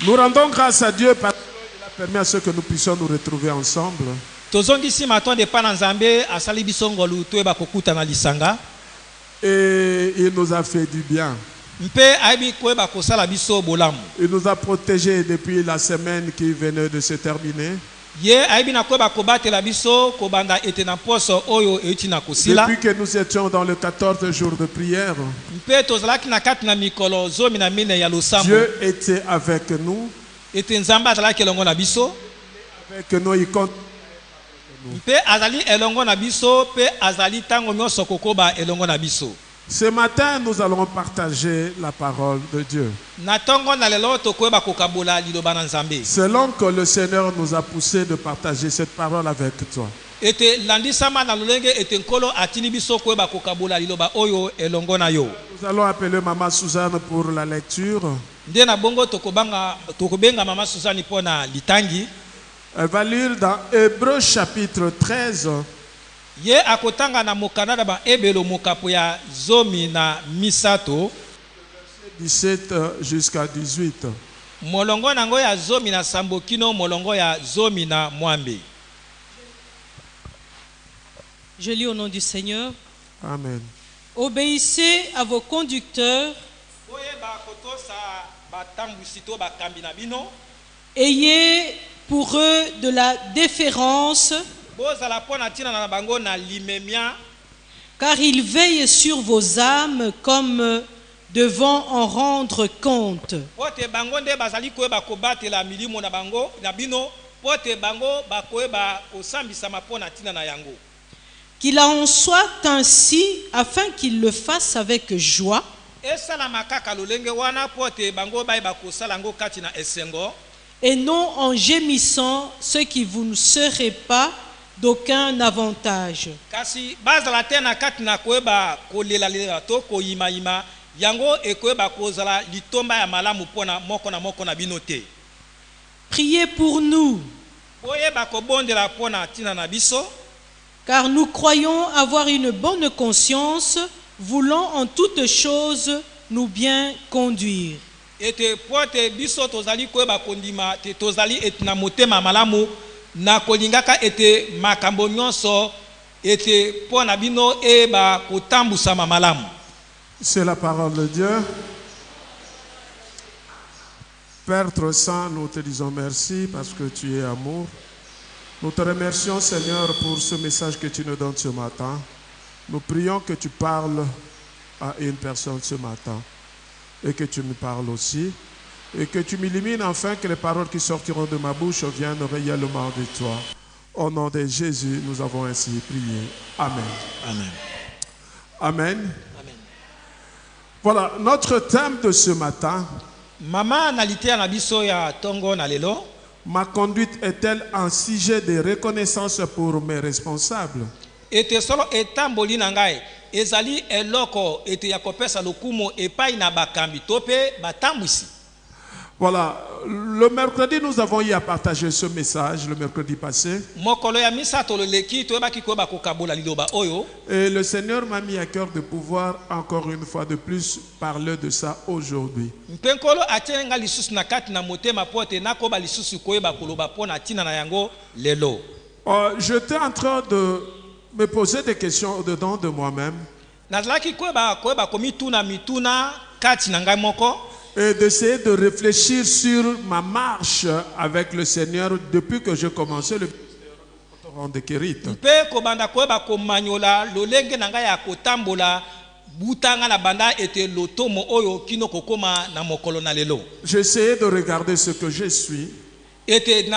Nous rendons grâce à Dieu parce qu'il a permis à ce que nous puissions nous retrouver ensemble. Et il nous a fait du bien. Il nous a protégés depuis la semaine qui venait de se terminer. Depuis que nous étions dans le 14 jours de prière, Dieu était avec nous. Avec nous, il compte. Ce matin, nous allons partager la parole de Dieu. Selon que le Seigneur nous a poussé de partager cette parole avec toi. Nous allons appeler Maman Suzanne pour la lecture. Elle va lire dans Hébreux chapitre 13. 17 jusqu'à 18. Je lis au nom du Seigneur. Amen. Obéissez à vos conducteurs. Ayez pour eux de la déférence, car ils veillent sur vos âmes comme devant en rendre compte. Qu'il en soit ainsi afin qu'ils le fassent avec joie, et non en gémissant, ce qui vous ne serait pas d'aucun avantage. Priez pour nous, car nous croyons avoir une bonne conscience, voulant en toutes choses nous bien conduire. C'est la parole de Dieu. Père très saint, nous te disons merci parce que tu es amour. Nous te remercions, Seigneur, pour ce message que tu nous donnes ce matin. Nous prions que tu parles à une personne ce matin et que tu me parles aussi et que tu m'illumines afin que les paroles qui sortiront de ma bouche viennent réellement de toi. Au nom de Jésus, nous avons ainsi prié. Amen. Amen. Amen. Amen. Voilà, notre thème de ce matin. Ma conduite est-elle un sujet de reconnaissance pour mes responsables? Voilà, le mercredi nous avons eu à partager ce message, le mercredi passé. Et le Seigneur m'a mis à cœur de pouvoir encore une fois de plus parler de ça aujourd'hui. J'étais en train de me poser des questions au-dedans de moi-même. Et d'essayer de réfléchir sur ma marche avec le Seigneur depuis que j'ai commencé le ministère de Kérit. J'ai essayé de regarder ce que je suis et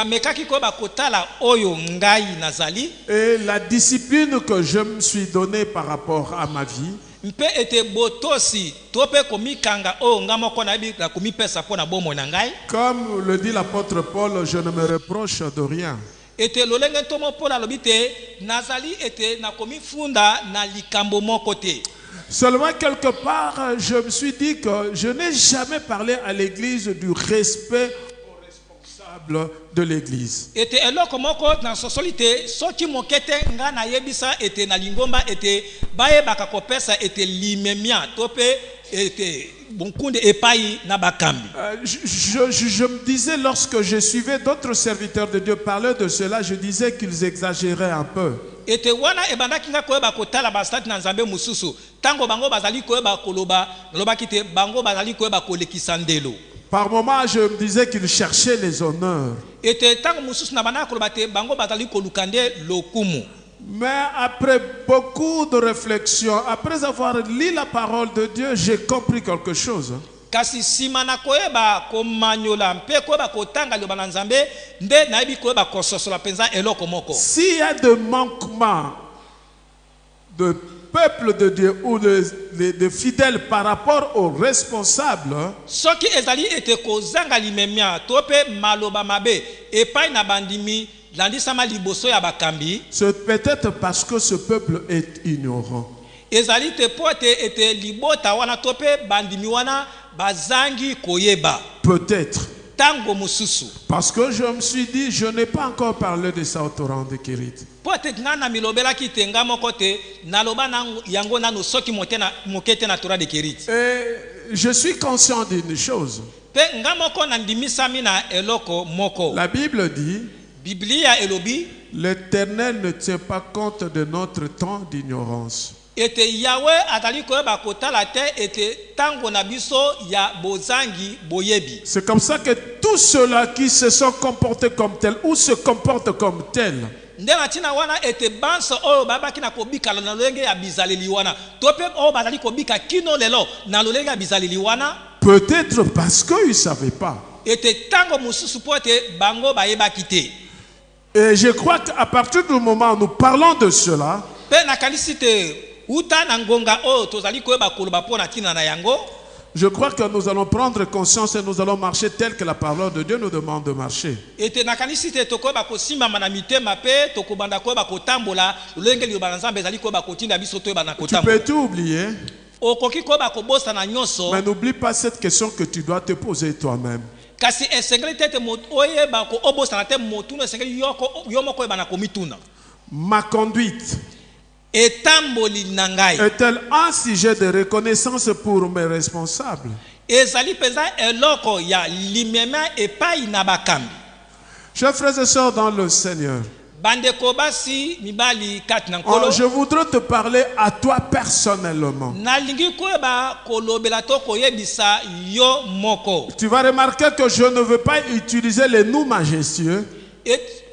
la discipline que je me suis donnée par rapport à ma vie. Comme le dit l'apôtre Paul, je ne me reproche de rien. Seulement quelque part, je me suis dit que je n'ai jamais parlé à l'église du respect aux responsables. de l'Église. Ete eloko moko na sosolite soki mokete nga na yebisa ete na lingomba ete baye bakakopesa ete limemia tope ete bonkunde epai na bakambi. Je me disais, lorsque je suivais d'autres serviteurs de Dieu parler de cela, je disais qu'ils exagéraient un peu. Ete wana ebandaki nga koyeba kotala basati na nzambe mususu tango bango bazali koyeba koloba lobaki te bango bazali koyeba kolekisa ndelo. Par moments, je me disais qu'ils cherchaient les honneurs. Ete tango mususu na bana koloba te bango bazali kolukande lokumu. Mais après beaucoup de réflexions, après avoir lu la parole de Dieu, j'ai compris quelque chose. Kasi simana koyeba komanyola mpe koyeba kotanga loba na nzambe nde nayebi koyeba kososola penza eloko moko. S'il y a de manquements de peuple de Dieu ou de fidèles par rapport aux responsables, soki ezali ete kozanga limemia tope maloba mabe epai na bandimi landisama liboso ya bakambi, c'est peut-être parce que ce peuple est ignorant. ezali te pote ete libota wana tope bandimi wana bazangi koyeba. Peut-être. Tango mususu. Parce que je me suis dit, je n'ai pas encore parlé de ça au torrent de Kérit. Pote ngana milobela kitenga mokote naloba na yango nanu soki motena mokete na Torah de Kérit. Et je suis conscient d'une chose. Pe ngamoko na ndimisami na eloko moko. La Bible dit, Biblia elobi, l'Éternel ne tient pas compte de notre temps d'ignorance. ete Yahweh atali koyeba kotala te ete tango na biso ya bozangi boyebi. C'est comme ça que tous ceux-là qui se sont comportés comme tels ou se comportent comme tels, Ndena tina wana ete banso oyo babaki na kobika na lolenge ya bizaleli wana. Tope oyo bazali kobika kino lelo na lolenge ya bizaleli wana. peut-être parce qu'ils ne savaient pas. Ete tango mususu pote bango bayeba kite. Et je crois qu'à partir du moment où nous parlons de cela, Pe na kanisite uta na ngonga oyo tozali koyeba koloba pona tina na yango. je crois que nous allons prendre conscience et nous allons marcher tel que la parole de Dieu nous demande de marcher. Ete na kanisite tokoyeba kosimba na mitema pe tokobanda koyeba kotambola lolenge liyoba na Nzambe ezali koyeba kotinda biso toyeba na Tu kotambola. peux tout oublier, Okoki koyeba kobosa na nyonso. mais n'oublie pas cette question que tu dois te poser toi-même. Kasi esengeli tete oyeba ko obosa na te motuna esengeli yomoko oyeba na komituna. Ma conduite Etamboli na ngai est-elle un sujet de reconnaissance pour mes responsables? ezali peza eloko ya limema epai na bakambi. Chers frères et sœurs dans le Seigneur, Bandeko basi mibali kati na nkolo. je voudrais te parler à toi personnellement. Nalingi koyeba kolobela to koyebisa yo moko. Tu vas remarquer que je ne veux pas utiliser les nous majestueux.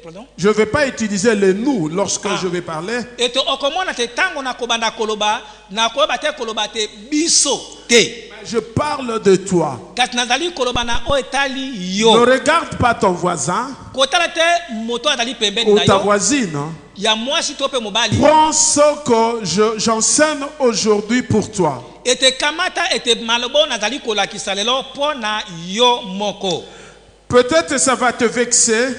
Pardon? Je ne vais pas utiliser les nous lorsque je vais parler. Eto okomona te tango na kobanda koloba na koyeba te koloba te biso te. Je parle de toi. Kasi nazali koloba na o etali Ne yo. regarde pas ton voisin Kotala te moto azali pembeni ou na ta yo. voisine. Hein. Ya mwasi to pe mobali. Prends ce que j'enseigne aujourd'hui pour toi. Ete kamata ete malobo nazali kolakisa lelo pona yo moko. Peut-être ça va te vexer.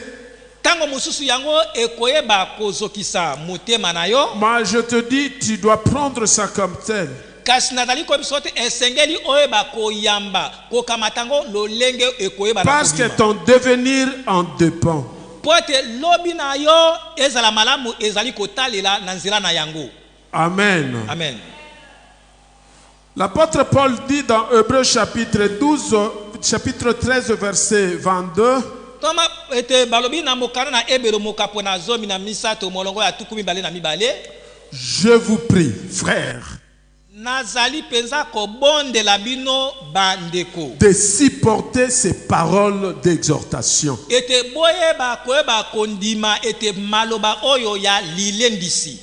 Tango mususu yango ekoyeba kozokisa motema na yo. Moi je te dis, tu dois prendre ça comme tel. Kasi nazali koyebiso te esengeli oyeba koyamba kokamatango lolenge ekoyeba na Parce que kobima. ton devenir en dépend. Po ete lobi na yo ezala malamu ezali kotalela na nzela na yango. Amen. Amen. L'apôtre Paul dit dans Hébreux chapitre 12, chapitre 13, verset 22, Toma ete balobi na mokana na ebelo mokapo na zomi na misato molongo ya tukumi bale na mibale. je vous prie, frères, Nazali penza kobondela bino bandeko. de supporter ces paroles d'exhortation. Ete boyeba koyeba kondima ete maloba oyo ya lilendisi.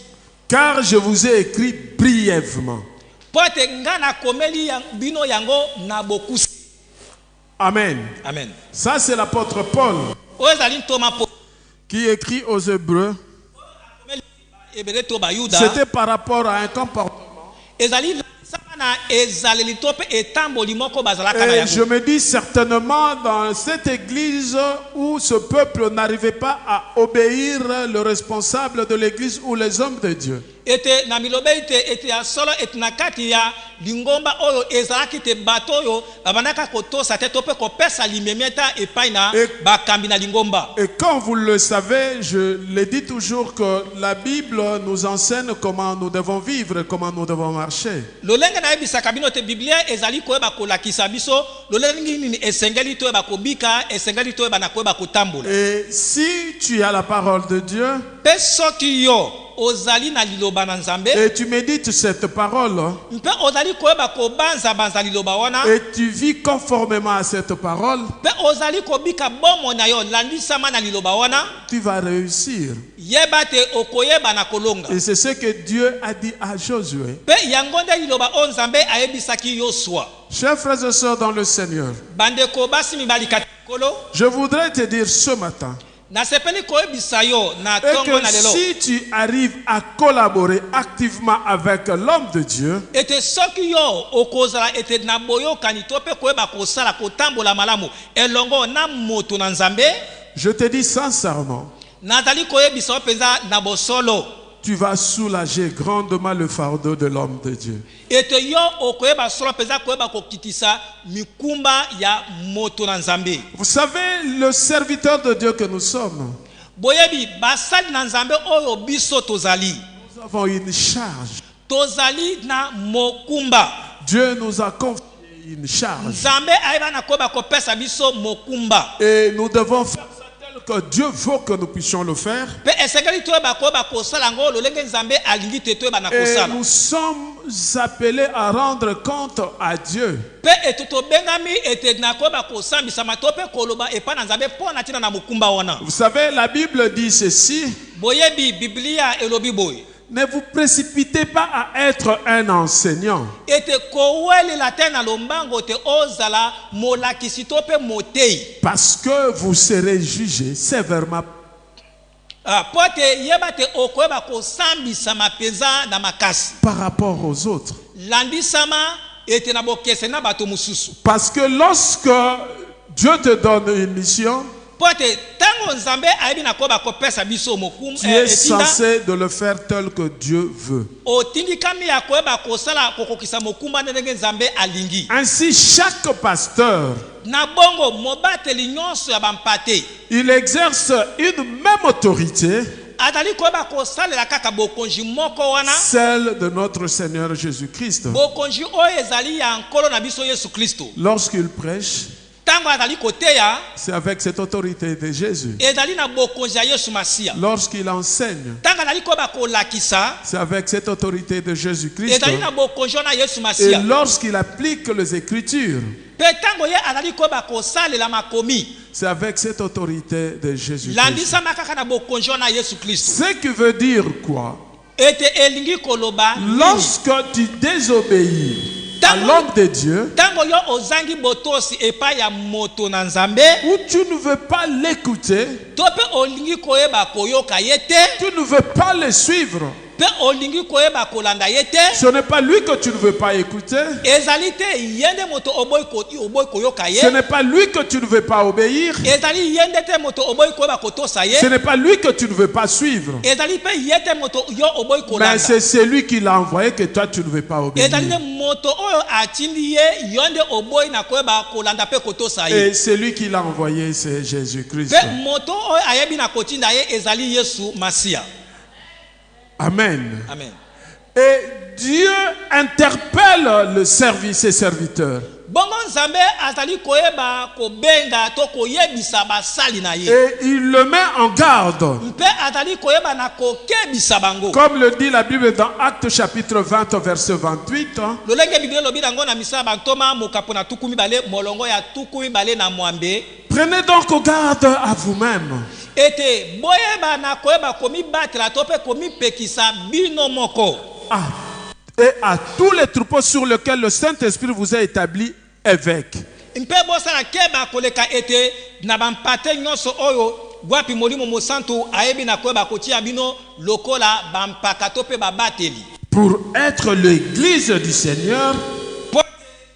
Car je vous ai écrit brièvement. Pote ngana komeli bino yango na bokusi. Amen. Amen. Ça c'est l'apôtre Paul Ozali toma po qui écrit aux Hébreux. ebele to bayuda. C'était par rapport à un comportement. Ezali sana ezaleli tope etamboli moko bazalaka na Et yango. je me dis certainement dans cette église où ce peuple n'arrivait pas à obéir le responsable de l'église ou les hommes de Dieu. Ete na milobe ete ya solo ete na kati ya lingomba oyo ezalaki te bato oyo babandaka kotosa te to pe kopesa limemieta epai na bakambi na lingomba. Et comme vous le savez, je le dis toujours que la Bible nous enseigne comment nous devons vivre et comment nous devons marcher. Lolenge na yebisaka bino te Biblia ezali koyeba kolakisa biso lolenge nini esengeli toyeba kobika esengeli toyeba na koyeba kotambola. Et si tu as la parole de Dieu Pe soki yo ozali na liloba na Nzambe et tu médites cette parole mpe ozali koyeba kobanza banza liloba wana et tu vis conformément à cette parole, mpe ozali kobika bomo na yo landisama na liloba wana tu vas réussir. yeba te okoyeba na kolonga. Et c'est ce que Dieu a dit à Josué. Pe yango nde liloba o Nzambe ayebisaki Yosua. Chers frères et sœurs dans le Seigneur, Bandeko basi mibali katikolo je voudrais te dire ce matin nasepeli koyebisa yo na et tongo que na lelo si tu arrives à collaborer activement avec l'homme de Dieu, ete soki yo okozala ete na boyokani to pe koyeba kosala kotambola malamu elongo na moto na Nzambe, je te dis sincèrement, nazali koyebisa yo penza na bosolo tu vas soulager grandement le fardeau de l'homme de Dieu. ete yo okoyeba solo penza koyeba kokitisa mikumba ya moto na Nzambe. Vous savez, le serviteur de Dieu que nous sommes, Boyebi basali na Nzambe oyo biso tozali nous avons une charge. tozali na mokumba. Dieu nous a confié une charge. Nzambe ayeba na koyeba kopesa biso mokumba. Et nous devons faire ça tel que Dieu veut que nous puissions le faire. Pe esengeli toyeba koyeba kosala ngo lolenge Nzambe alingi te toyeba na Et kosala. nous sommes appelés à rendre compte à Dieu. Pe etuto bengami ete na koyeba kosambisa matope koloba epa na Nzambe po na tina na mokumba wana. Vous savez, la Bible dit ceci: Boyebi Biblia elobi boy. ne vous précipitez pas à être un enseignant. Ete koweli la te na lombango te ozala molakisi to pe motei. Parce que vous serez jugé sévèrement Pote yeba te okoyeba kosambisa mapenza na makasi. par rapport aux autres. Landisama ete na bokese na bato mususu. Parce que lorsque Dieu te donne une mission, Pote tango Nzambe ayebi na koyeba kopesa biso mokum tu es etinda censé de le faire tel que Dieu veut. otindikami ya koyeba kosala kokokisa mokumba ndenge Nzambe alingi. Ainsi, chaque pasteur, Na bongo mobateli nyonso ya bampate il exerce une même autorité, azali koyeba kosalela kaka bokonzi moko wana, celle de notre Seigneur Jésus-Christ. bokonzi oyo ezali ya nkolo na biso Yesu Kristo. Lorsqu'il prêche, Tango azali koteya c'est avec cette autorité de Jésus. ezali na bokonzi ya Yesu Masia. Lorsqu'il enseigne, Tango azali koyeba kolakisa c'est avec cette autorité de Jésus-Christ. ezali na bokonzi wana Yesu Et Masia. lorsqu'il applique les Écritures, Pe tango ye azali koyeba kosalela makomi c'est avec cette autorité de Jésus-Christ. landisama kaka na bokonzi wana Yesu Kristo. Ce qui veut dire quoi? Ete elingi koloba nini? Lorsque tu désobéis à l'homme de Dieu, Tango yo ozangi botosi epai ya moto na Nzambe, où tu ne veux pas l'écouter, to pe olingi koyeba koyoka ye te, tu ne veux pas le suivre, pe olingi koyeba kolanda ye te, ce n'est pas lui que tu ne veux pas écouter, ezali te yende moto oboyi koyoka ce ye, n'est pas lui que tu ne veux pas obéir, ezali yende te moto oboyi koyeba kotosa ye, ce n'est pas lui que tu ne veux pas suivre, ezali pe yete moto yo oboyi mais kolanda, c'est celui qui l'a envoyé que toi tu ne veux pas obéir. ezali ne moto oyo atindi ye yonde oboyi na koyeba kolanda pe kotosa ye, Et celui qui l'a envoyé, c'est Jésus-Christ. pe moto oyo ayebi na kotinda ye ezali Yesu Masia. Amen. Amen. Et Dieu interpelle le service et serviteurs. Bongo Nzambe azali koyeba kobenga to koyebisa basali na ye. Et il le met en garde. Mpe azali koyeba na kokebisa bango. Comme le dit la Bible dans Actes chapitre 20 verset 28. Lolenge Biblia lobi nango na misala bantoma mokapo na tuku mibale molongo ya tuku mibale na mwambe. Prenez donc garde à vous-même. Ete boyeba na koyeba komibatela to pe komipekisa bino moko. Et à tous les troupeaux sur lesquels le Saint-Esprit vous a établi évêque. Mpe bosala keba koleka ete na bampate nyonso oyo wapi molimo mosantu ayebi na koyeba kotia bino lokola bampaka to pe babateli. Pour être l'église du Seigneur,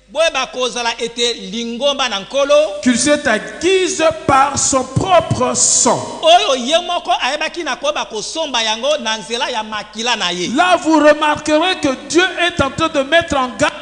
Boyeba kozala ete lingomba na nkolo qu'il s'est acquise par son propre sang. oyo ye moko ayebaki na koyeba kosomba yango na nzela ya makila na ye. Là, vous remarquerez que Dieu est en train de mettre en garde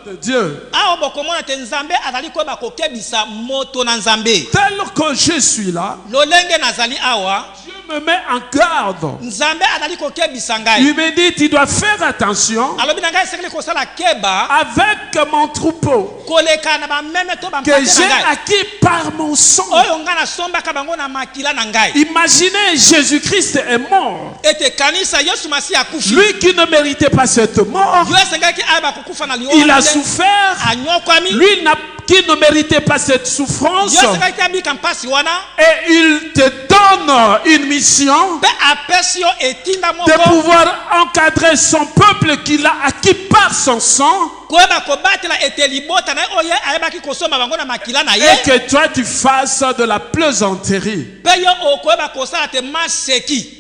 de Dieu. awa bokomona te nzambe azali koyeba kokebisa moto na nzambe Tel que je suis là, lolenge nazali awa Dieu me met en garde. nzambe azali kokebisa ngai Il me dit, tu dois faire attention alobi na ngai esekeli kosala keba avec mon troupeau koleka na bameme to que bampate na j'ai ngai acquis par mon sang. oyo ngai nasombaka bango na makila na ngai Imaginez, Jésus-Christ est mort. ete kanisa yesu masi akufi Lui qui ne méritait pas cette mort, yo esengaki ayeba kokufa na il a liona souffert. anyokwami Lui qui ne méritait pas cette souffrance, yo esengaki abika mpasi wana et il te donne une mission mpe apesi yo etinda de moko pouvoir encadrer son peuple qu'il a acquis par son sang, koyeba kobatela ete libota na ye oyo ye ayebaki kosomba bango na makila na et ye que toi tu fasses de la plaisanterie. mpe yo okoyeba kosala te maseki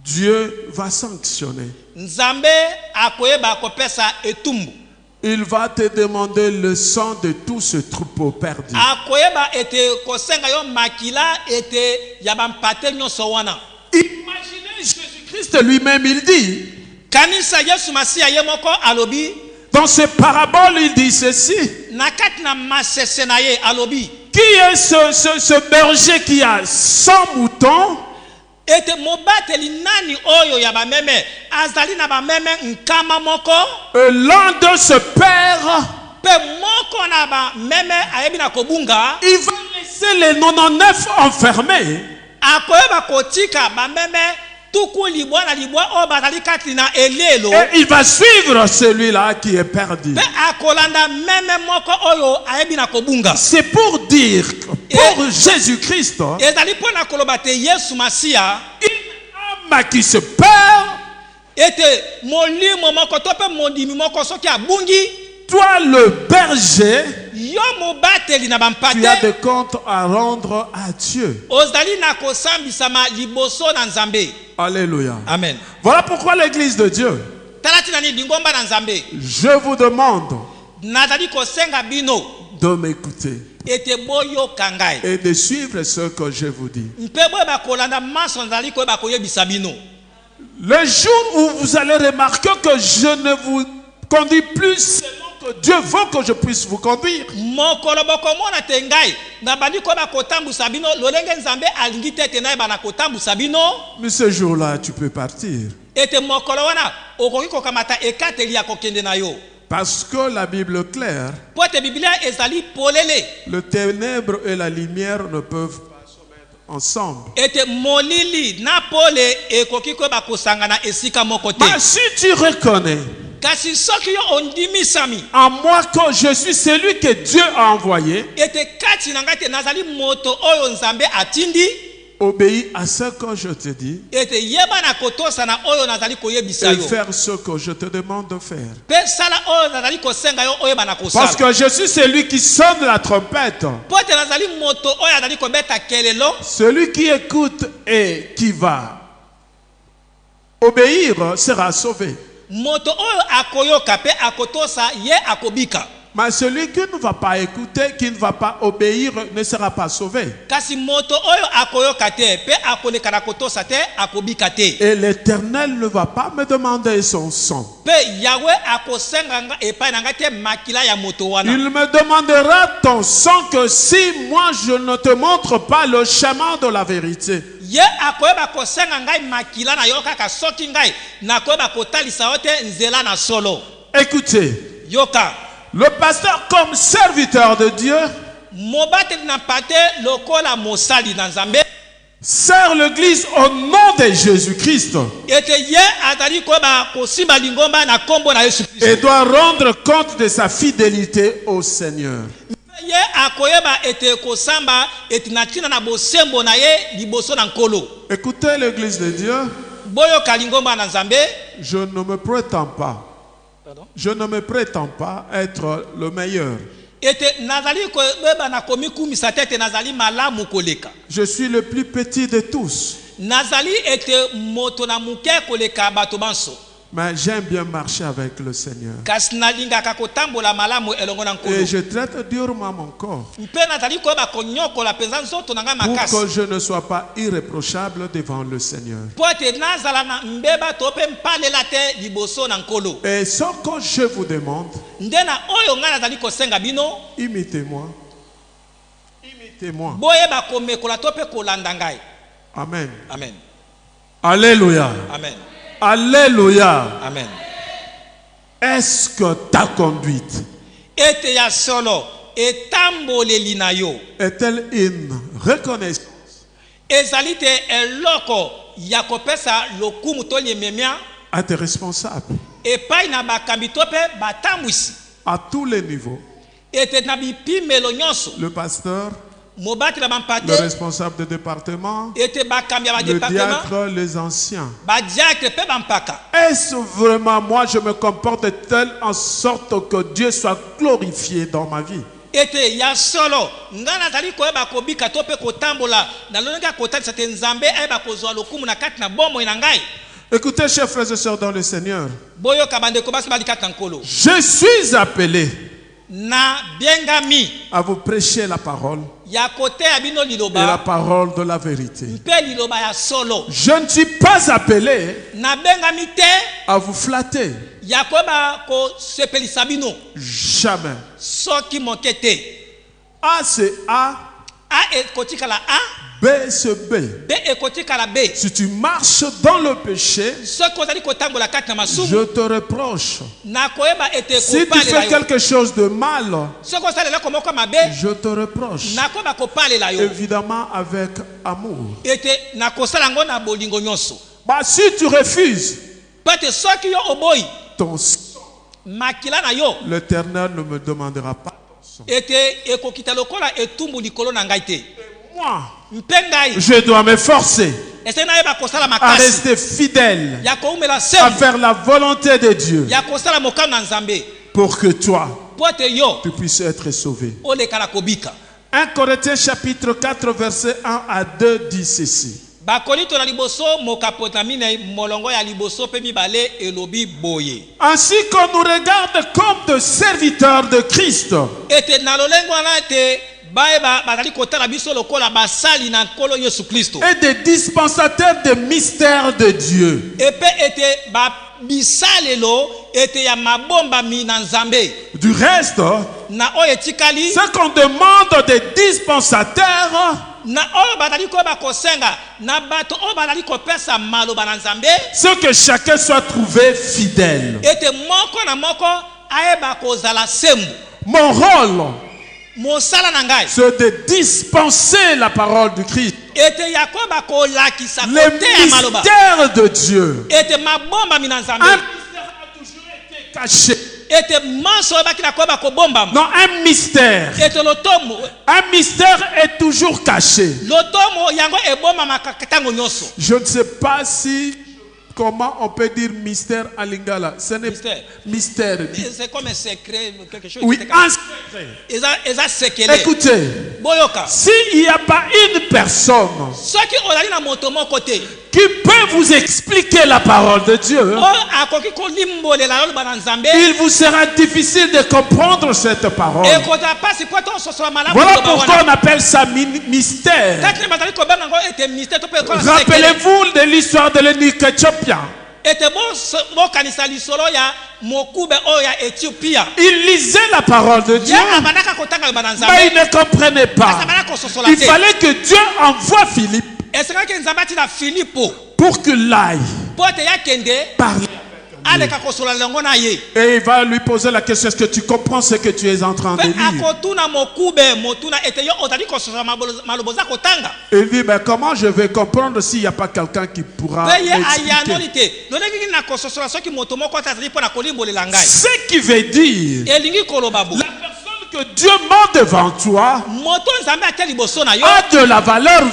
Dieu va sanctionner. nzambe akoyeba kopesa etumbu Il va te demander le sang de tout ce troupeau perdu. akoyeba ete kosenga yo makila ete ya bampate nyonso wana Imaginez Jésus-Christ lui-même, il dit, kanisa yesu masiya ye moko alobi dans ses paraboles, il dit ceci. na kati na masese na ye alobi Qui est ce berger qui a 100 moutons ete mobateli nani oyo ya bameme azali na bameme nkama moko et l'un de se perd, mpe moko na bameme ayebi na kobunga il va laisser les 99 enfermés akoyeba kotika bameme tuku libwa na libwa oyo bazali kati na elelo et il va suivre celui-là qui est perdu. mpe akolanda meme moko oyo ayebi na kobunga C'est pour dire que pour Jésus-Christ, ezali mpo na koloba te yesu masiya une âme qui se perd, ete molimo moko to mpe mondimi moko soki abungi toi le berger, yo mobateli na tu as bampate des comptes à rendre à Dieu. ozali na kosambisama liboso na nzambe Alléluia. amen Voilà pourquoi l'église de Dieu, tala tina nini lingomba na nzambe je vous demande nazali kosenga bino de m'écouter ete boyoka ngai et de suivre ce que je vous dis. mpe boyeba kolanda maso nazali koyeba koyebisa bino Le jour où vous allez remarquer que je ne vous conduis plus selon que Dieu veut que je puisse vous conduire, mokolo bokomona te ngai nabandi koyeba kotambusa bino lolenge nzambe alingi te ete nayeba na kotambusa bino mais ce jour-là, tu peux partir. ete mokolo wana okoki kokamata ekateli ya kokende na yo Parce que la Bible est claire, po ete biblia ezali polele le ténèbre et la lumière ne peuvent pas se mettre ensemble. ete molili na pole ekoki koyeba kosangana esika moko te Mais si tu reconnais kasi soki yo ondimisami en moi que je suis celui que Dieu a envoyé, ete kati na ngai te nazali moto oyo nzambe atindi obéis à ce que je te dis ete yeba na kotosa na oyo nazali koyebisa et yo faire ce que je te demande de faire. mpe sala oyo nazali kosenga yo oyeba na Parce kosala que je suis celui qui sonne la trompette. po ete nazali moto oyo azali kobeta kelelo Celui qui écoute et qui va obéir sera sauvé. moto oyo akoyoka mpe akotosa ye akobika Mais celui qui ne va pas écouter, qui ne va pas obéir, ne sera pas sauvé. kasi moto oyo akoyoka te mpe akoleka na kotosa te akobika te Et l'Éternel ne va pas me demander son sang. mpe yawe akosenga nga epai na ngai te makila ya moto wana Il me demandera ton sang que si moi je ne te montre pas le chemin de la vérité. ye akoyeba kosenga ngai makila na yo kaka soki ngai nakoyeba kotalisa yo te nzela na solo Écoutez, yoka le pasteur comme serviteur de Dieu mobateli na pate lokola mosali na nzambe sert l'église au nom de Jésus-Christ ete ye azali koyeba kosimba lingomba na nkombo na yesu et kristo doit rendre compte de sa fidélité au Seigneur. ye akoyeba ete kosamba ete na ntina na bosembo na ye liboso na nkolo Écoutez l'église de Dieu, boyoka lingomba na nzambe je ne me prétends pas. Je ne me prétends pas être le meilleur. ete nazali koyeba na komikumisa te ete nazali malamu koleka Je suis le plus petit de tous. nazali ete moto na moke koleka bato banso Mais j'aime bien marcher avec le Seigneur. kasi nalingaka kotambola malamu elongo na Et nkolo je traite durement mon corps mpe nazali koyeba konyokola mpenza nzoto na ngai pour makasi que je ne sois pas irréprochable devant le Seigneur. mpo ete nazala na mbeba to mpe mpalela te liboso na nkolo Et ce que je vous demande, nde na oyo ngai nazali kosenga bino imitez-moi. Imitez-moi. boyeba komekola to mpe kolanda ngai. Amen. Amen. Alléluia. Amen. Alléluia. Amen. Est-ce que ta conduite Ete ya solo etamboleli na yo est-elle une reconnaissance ezali te eloko ya kopesa lokumu to liememia à tes responsables epai na bakambi to mpe batambwisi à tous les niveaux? ete na bipimelo nyonso Le pasteur, mobatela le bampate responsable de département, ete bakambi ya le badepartement diacre, les anciens. badiacre mpe bampaka Est-ce vraiment moi je me comporte de telle en sorte que Dieu soit glorifié dans ma vie? ete ya solo ngai nazali koyeba kobika to mpe kotambola na lolenge ya kotalisa te nzambe ayeba kozwa lokumu na kati na bomoi na ngai. Écoutez, chers frères et sœurs dans le Seigneur, boyoka bandeko basi bali kati na nkolo je suis appelé na biengami à vous prêcher la parole ya koteya bino et la liloba parole de la vérité. mpe liloba ya solo Je ne suis pas appelé na bengami te à vous flatter. ya koyeba kosepelisa bino Jamais. soki moke te. A c'est A, A ekotikala A, B c'est B. B ekotikala B. Si tu marches dans le péché, Soki ozali kotambola kati na masumu je te reproche. na koyeba ete Si tu kopalela fais yo. quelque chose de mal, Soki osalela komoko mabe je te reproche. na koyeba kopalela yo. Évidemment avec amour. Ete na kosala yango na bolingo nyonso. Bah, si tu refuses, Pate soki yo oboyi ton makila na yo l'Éternel ne me demandera pas ton sang. ete ekokita lokola etumbu likolo na ngai te. Moi, Mpe ngai je dois m'efforcer ese nayeba kosala à makasi rester fidèle, ya koumela à semu faire la volonté de Dieu ya kosala mokano na nzambe pour que toi, po ete yo tu puisses être sauvé. olekala kobika. 1 Corinthiens chapitre 4 verset 1 à 2 dit ceci. Bakorinto na liboso mokapo na minei molongo ya liboso pe mibale elobi boye. Ainsi qu'on nous regarde comme de serviteurs de Christ, Ete na lolengo wana ete baeba bazali kotala biso lokola basali na nkolo Yesu Kristo. et des dispensateurs des mystères de Dieu. Epe ete ba bisalelo ete ya mabomba mi na nzambe. Du reste, Na oyo etikali ce qu'on demande des dispensateurs, na oyo bazali koyeba kosenga na bato oyo bazali kopesa maloba na nzambe c'est que chacun soit trouvé fidèle. ete moko na moko ayeba kozala semu. Mon rôle, Mosala na ngai c'est de dispenser la parole du Christ, ete ya koyeba kolakisa les koteya maloba mystères de Dieu. ete mabomba mi na nzambe Un mystère a toujours été caché. ete manso oyebaki na koyeba kobombama Non, un mystère. ete lotomo Un mystère est toujours caché. lotomo yango ebombamaka ntango nyonso. Je ne sais pas si, comment on peut dire mystère en lingala. Ce n'est Mystère. mystère. C'est comme un secret quelque chose Oui, qui était- un secret. eza sekele Écoutez, boyoka s'il n'y a pas une personne soki ozali na moto moko te qui peut vous expliquer la parole de Dieu, oyo akoki kolimbolela loloba na nzambe il vous sera difficile de comprendre cette parole. ekota pasi po to ososola malamu Voilà liloba pourquoi wana. on appelle ça mystère. Kati bazali kobenga yango ete mystère to mpe ekola sekele Rappelez-vous de l'histoire de l'eunuque éthiopien. ete bokanisa lisolo ya mokube oyo ya Ethiopia. Il lisait la parole de Dieu, Ye abandaka kotanga liloba na mais nzambe il ne comprenait kasi pas. abandaka kososola Il te fallait que Dieu envoie Philippe esengaki nzambe atina Filipo pour qu'il aille po ete yakende parler. aleka kosola longo na ye Et il va lui poser la question, est-ce que tu comprends ce que tu es en train de mpe lire? akotuna mokube motuna ete yo ozali kososola maloba oza kotanga Il dit, mais comment je vais comprendre s'il n'y a pas quelqu'un qui pourra mpe ye m'expliquer? ayanoli te lolenge nini na kososola soki moto moko ate azali mpo na kolimbolela ngai Ce qui veut dire, elingi koloba bo la personne que Dieu met devant toi moto nzambe atia liboso na yo a de la valeur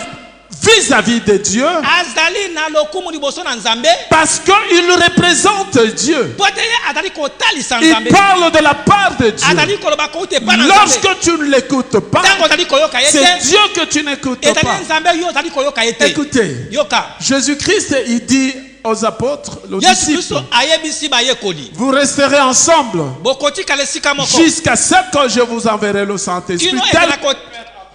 vis-à-vis de Dieu azali na lokumu liboso na nzambe parce qu'il représente Dieu. po ete ye azali kotalisa Il nzambe parle de la part de Dieu. azali koloba kouta epai na nzambe Lorsque tu ne l'écoutes pas, ntango ozali koyoka ye c'est te Dieu que tu n'écoutes ezali pas. nzambe yo ozali koyoka ye te Écoutez, yoka Jésus-Christ, il dit aux apôtres, aux Yesu disciples, Kristo ayebisi bayekoli. vous resterez ensemble Bokotikala esika moko. jusqu'à ce que je vous enverrai le Saint-Esprit. Kino Tel-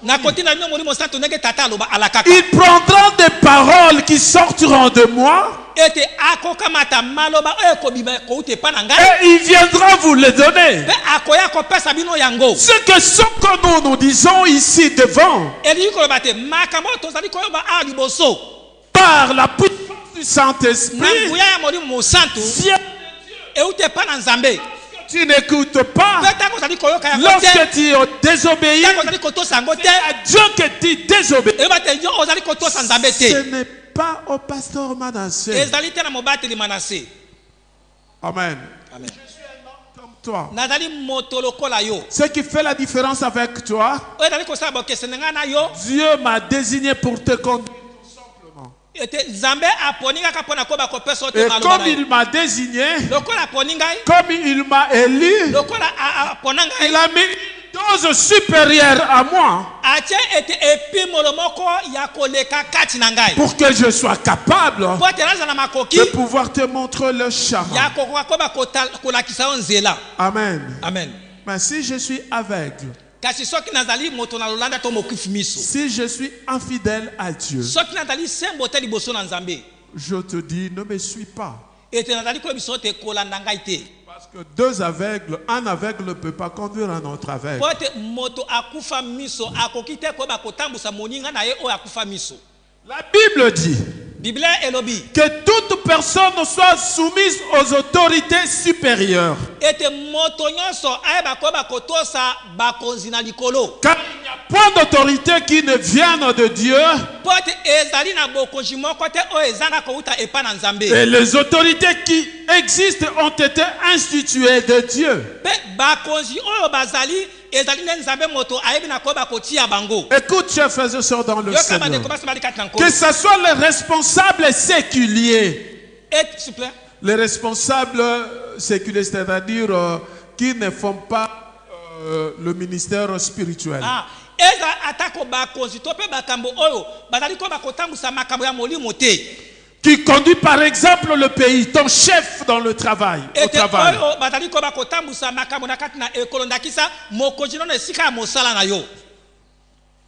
na kotina bino molimo santo ndenge tata aloba alakaka. Ils prendront des paroles qui sortiront de moi Ete akokamata maloba oyo kobima koute pa na ngai. et il viendra vous les donner. Pe akoya kopesa bino yango. Ce que nous disons ici devant, Eli koloba te makambo tozali koyoba a liboso. par la puissance du Na Saint-Esprit, nguya ya molimo mosantu viens, eute pa na Nzambe. tu n'écoutes pas. Pe tango ozali koyoka yango te. Lorsque tu désobéis, Tango ozali kotosa yango te. à Dieu que tu désobéis. Eyeba te yo ozali kotosa Nzambe Ce te. n'est pas au pasteur Manasseh. Ezali te na mobateli manase. Amen. Amen. Comme toi. Nazali moto lokola yo. Ce qui fait la différence avec toi, Oyo ezali kosala bokesene ngai na yo. Dieu m'a désigné pour te conduire. Ete Nzambe aponi kaka mpona koba kopesa oyo te Et maloba comme na ye. il m'a désigné, Lokola aponi ngai. comme il m'a élu, Lokola apona il ngai. a mis une dose supérieure à moi Atie ete epimolo moko ya koleka kati na ngai. pour que je sois capable Po ete naza na makoki de pouvoir te montrer le ya chemin. kokoka koba kolakisa yo nzela. Amen. Amen. Mais si je suis aveugle, Kasi soki nazali moto na lolanda to mokufi miso. si je suis infidèle à Dieu, Soki nazali sembo te liboso na Nzambe. je te dis, ne me suis pas. Ete nazali koyebiso te kolanda ngai te. Parce que deux aveugles, un aveugle ne peut pas conduire un autre aveugle. Po ete moto akufa miso akoki te koyeba kotambusa moninga na ye oyo akufa miso. La Bible dit Biblia elobi que toute personne soit soumise aux autorités supérieures. ete moto nyonso ayeba koyeba kotosa bakonzi na likolo. Car il n'y a point d'autorité qui ne vienne de Dieu. Po ete ezali na bokonzi moko te oyo ezanga kouta epa na Nzambe. Et les autorités qui existent ont été instituées de Dieu. Pe bakonzi oyo bazali ezali ne Nzambe moto ayebi na koyeba kotia bango. Écoute, chers frères et sœurs dans le Yoka bande Seigneur, kobasa bali kati na nkolo. que ce soit les responsables séculiers, Et s'il vous plaît. les responsables séculiers, c'est-à-dire qui ne font pas le ministère spirituel. Ah, eza atako bakonzi to pe bakambo oyo bazali koyeba kotambusa makambo ya molimo te. Qui conduit par exemple le pays, ton chef dans le travail, au Ete travail. oyo bazali koyeba kotambusa makambo na kati na ekolo ndakisa mokonzi nono esika ya mosala na yo.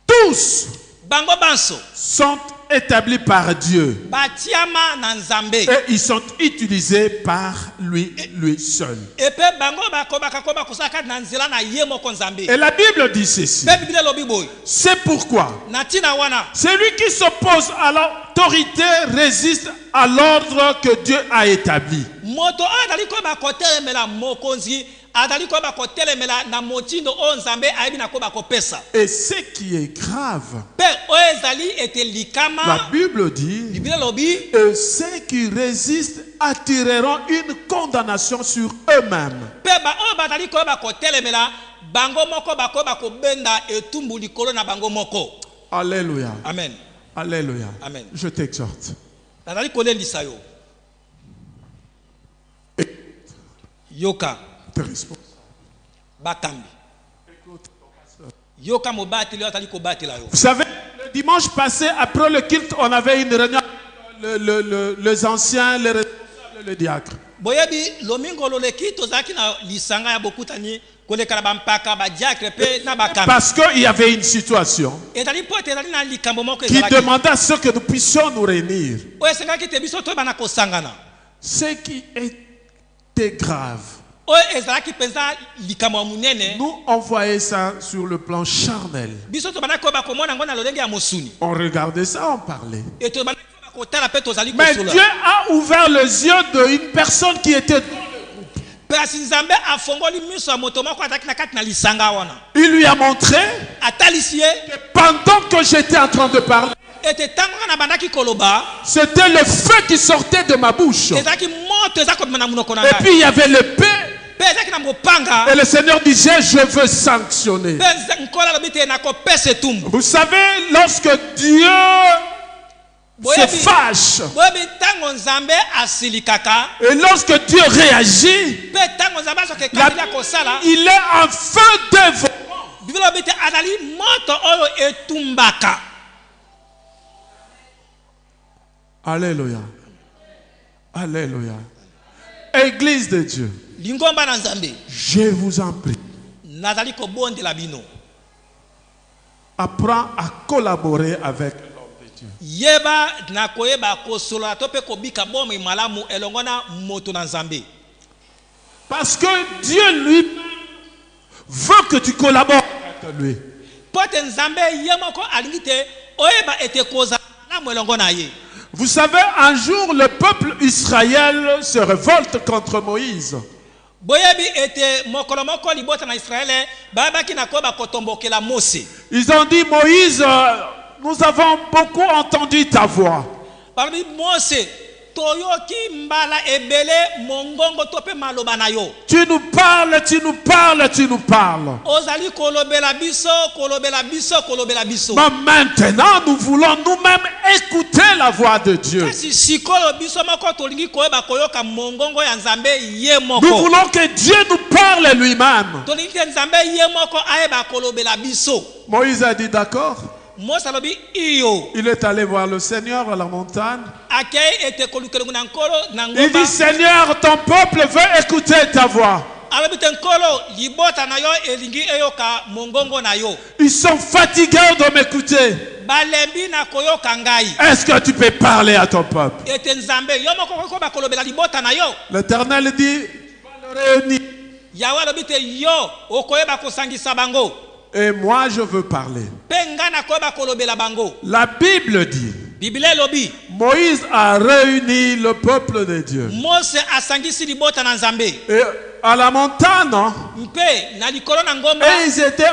Tous Bango banso sont établis par Dieu batiama na Nzambe. et ils sont utilisés par lui seul. Epe bango bakobaka koba kosala kati na nzela na ye moko Nzambe. Et la Bible dit ceci. Pe Biblia elobi boye. C'est pourquoi Na tina wana celui qui s'oppose à l'autorité résiste à l'ordre que Dieu a établi. moto oyo azali koyeba kotelemela mokonzi azali koyeba kotelemela na motindo oyo Nzambe ayebi na koyeba kopesa. Et ce qui est grave, Pe oyo ezali ete likama la Bible dit, Biblia elobi et ceux qui résistent attireront une condamnation sur eux-mêmes. pe ba oyo bazali koyeba kotelemela bango moko bakoyeba kobenda etumbu likolo na bango moko. Alléluia. Amen. Alléluia. Amen. Je t'exhorte. Nazali kolendisa yo. Yoka Tes responsables. bakambi. Yoka mobateli oyo azali kobatela yo. Vous savez, le dimanche passé, après le culte, on avait une réunion avec les anciens, les responsables, les diacres. Boyebi lomingo loleki tozaki na lisanga ya bokutani koleka na bampaka badiakre pe na bakambi. Parce qu'il y avait une situation Ezali po ete ezali na likambo moko qui ezalaki. demandait à ce que nous puissions nous réunir. Oyo esengaki te biso toyeba na kosangana. Ce qui était grave. Oyo ezalaki mpenza likambo ya munene. Nous, on voyait ça sur le plan charnel. Biso tobanda koyeba komona yango na lolenge ya mosuni. On regardait ça, on parlait. Et tobanda koyeba kotala pe tozali Mais kosola. Dieu a ouvert les yeux d'une personne qui était... Kasi Nzambe afongoli miso ya moto moko azalaki na kati na lisanga wana. Il lui a montré Atalisi ye que pendant que j'étais en train de parler, ete ntango nga na bandaki koloba c'était le feu qui sortait de ma bouche. ezalaki moto eza kobima na munoko na Et ngai. puis il y avait l'épée. Pe ezalaki na mopanga. Et le Seigneur disait, je veux sanctionner. Pe nkola alobi te nakopesa etumbu. Vous savez, lorsque Dieu se fâche, Boyebi ntango Nzambe asilikaka. et lorsque Dieu réagit, Pe ntango Nzambe azoke kabila kosala. il est en feu d'œuvre. Biblia alobi te azali moto oyo etumbaka. Alléluia. Alléluia. Église de Dieu, lingomba na nzambe je vous en prie, nazali kobondela bino apprends à collaborer avec l'homme de Dieu. yeba na koyeba kosolola to mpe kobika bomoi malamu elongo na moto na nzambe Parce que Dieu lui veut que tu collabores avec lui. po te nzambe ye moko alingi te oyeba ete kozala malamu elongo na ye. Vous savez, un jour, le peuple Israël se révolte contre Moïse. boyebi ete mokolo moko libota na israele bayebaki na koyeba kotombokela mose Ils ont dit, Moïse, nous avons beaucoup entendu ta voix. balobi mose toyoki mbala ebele mongongo to mpe maloba na yo Tu nous parles, tu nous parles, tu nous parles. ozali kolobela biso kolobela biso kolobela biso. Mais maintenant, nous voulons nous-mêmes écouter la voix de Dieu. kasi sikolo biso moko tolingi koyeba koyoka mongongo ya nzambe ye Nous moko voulons que Dieu nous parle lui-même. tolingi ke nzambe ye moko ayeba kolobela biso. Moïse a dit d'accord. mose alobi iyo Il est allé voir le Seigneur à la montagne. akei ete kolukelungu na nkolo na Il ngomba dit, Seigneur, ton peuple veut écouter ta voix. alobi te nkolo libota na yo elingi eyoka mongongo na yo Ils sont fatigués de m'écouter. balembi na koyoka ngai. Est-ce que tu peux parler à ton peuple? ete nzambe yo moko kokoba kolobela libota na yo. L'Éternel dit, tu vas le réunir. yawe alobi te yo okoyeba kosangisa bango Et moi, je veux parler. mpe ngai nakoyeba kolobela bango. La Bible dit, biblia elobi Moïse a réuni le peuple de Dieu. mose asangisi libota na nzambe Et à la montagne, mpe na likolo na ngomba et ils étaient.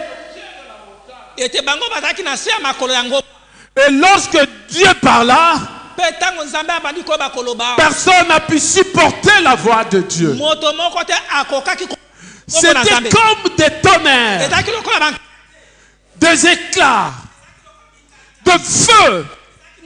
ete bango bazalaki na se ya makolo ya ngomba. Et lorsque Dieu parla, mpe ntango nzambe abandi koyeba koloba personne n'a pu supporter la voix de Dieu. moto moko te akokaki ngombo na C'était nzambe. comme des tonnerres, ezalaki lokola des éclats, de feu.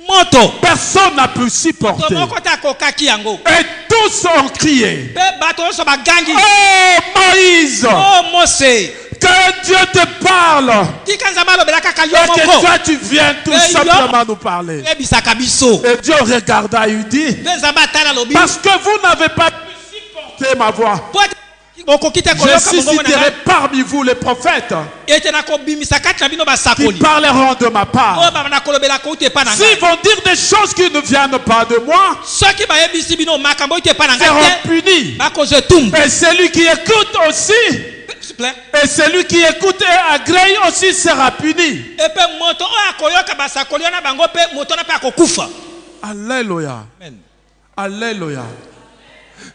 moto Personne n'a pu moto supporter. moko te akokaki yango. Et tous ont crié, mpe bato nyonso bagangi oh Moïse, o mose que Dieu te parle. tika nzambe alobela kaka yo Et que moko toi tu viens tout Mais simplement nous parler. ebisaka biso. Et Dieu regarda et lui dit, mpe nzambe atala alobi parce que vous n'avez pas pu supporter ma voix, po ete okoki te je koyoka mongongo na susciterai ngai parmi vous les prophètes ete nakobimisa kati na bino qui basakoli parleront de ma part. oyo baba nakolobela kouti epa na S'ils ngai. vont dire des choses qui ne viennent pas de moi, soki bayebisi bino makambo oyo te epa na seront ngai te punis. bakozwa etumbu. Et celui qui écoute aussi, S'il vous plaît. et celui qui écoute et agrée aussi sera puni. epe moto oyo akoyoka basakoli wana bango mpe moto wana mpe akokufa. Alléluia. Amen. Alléluia.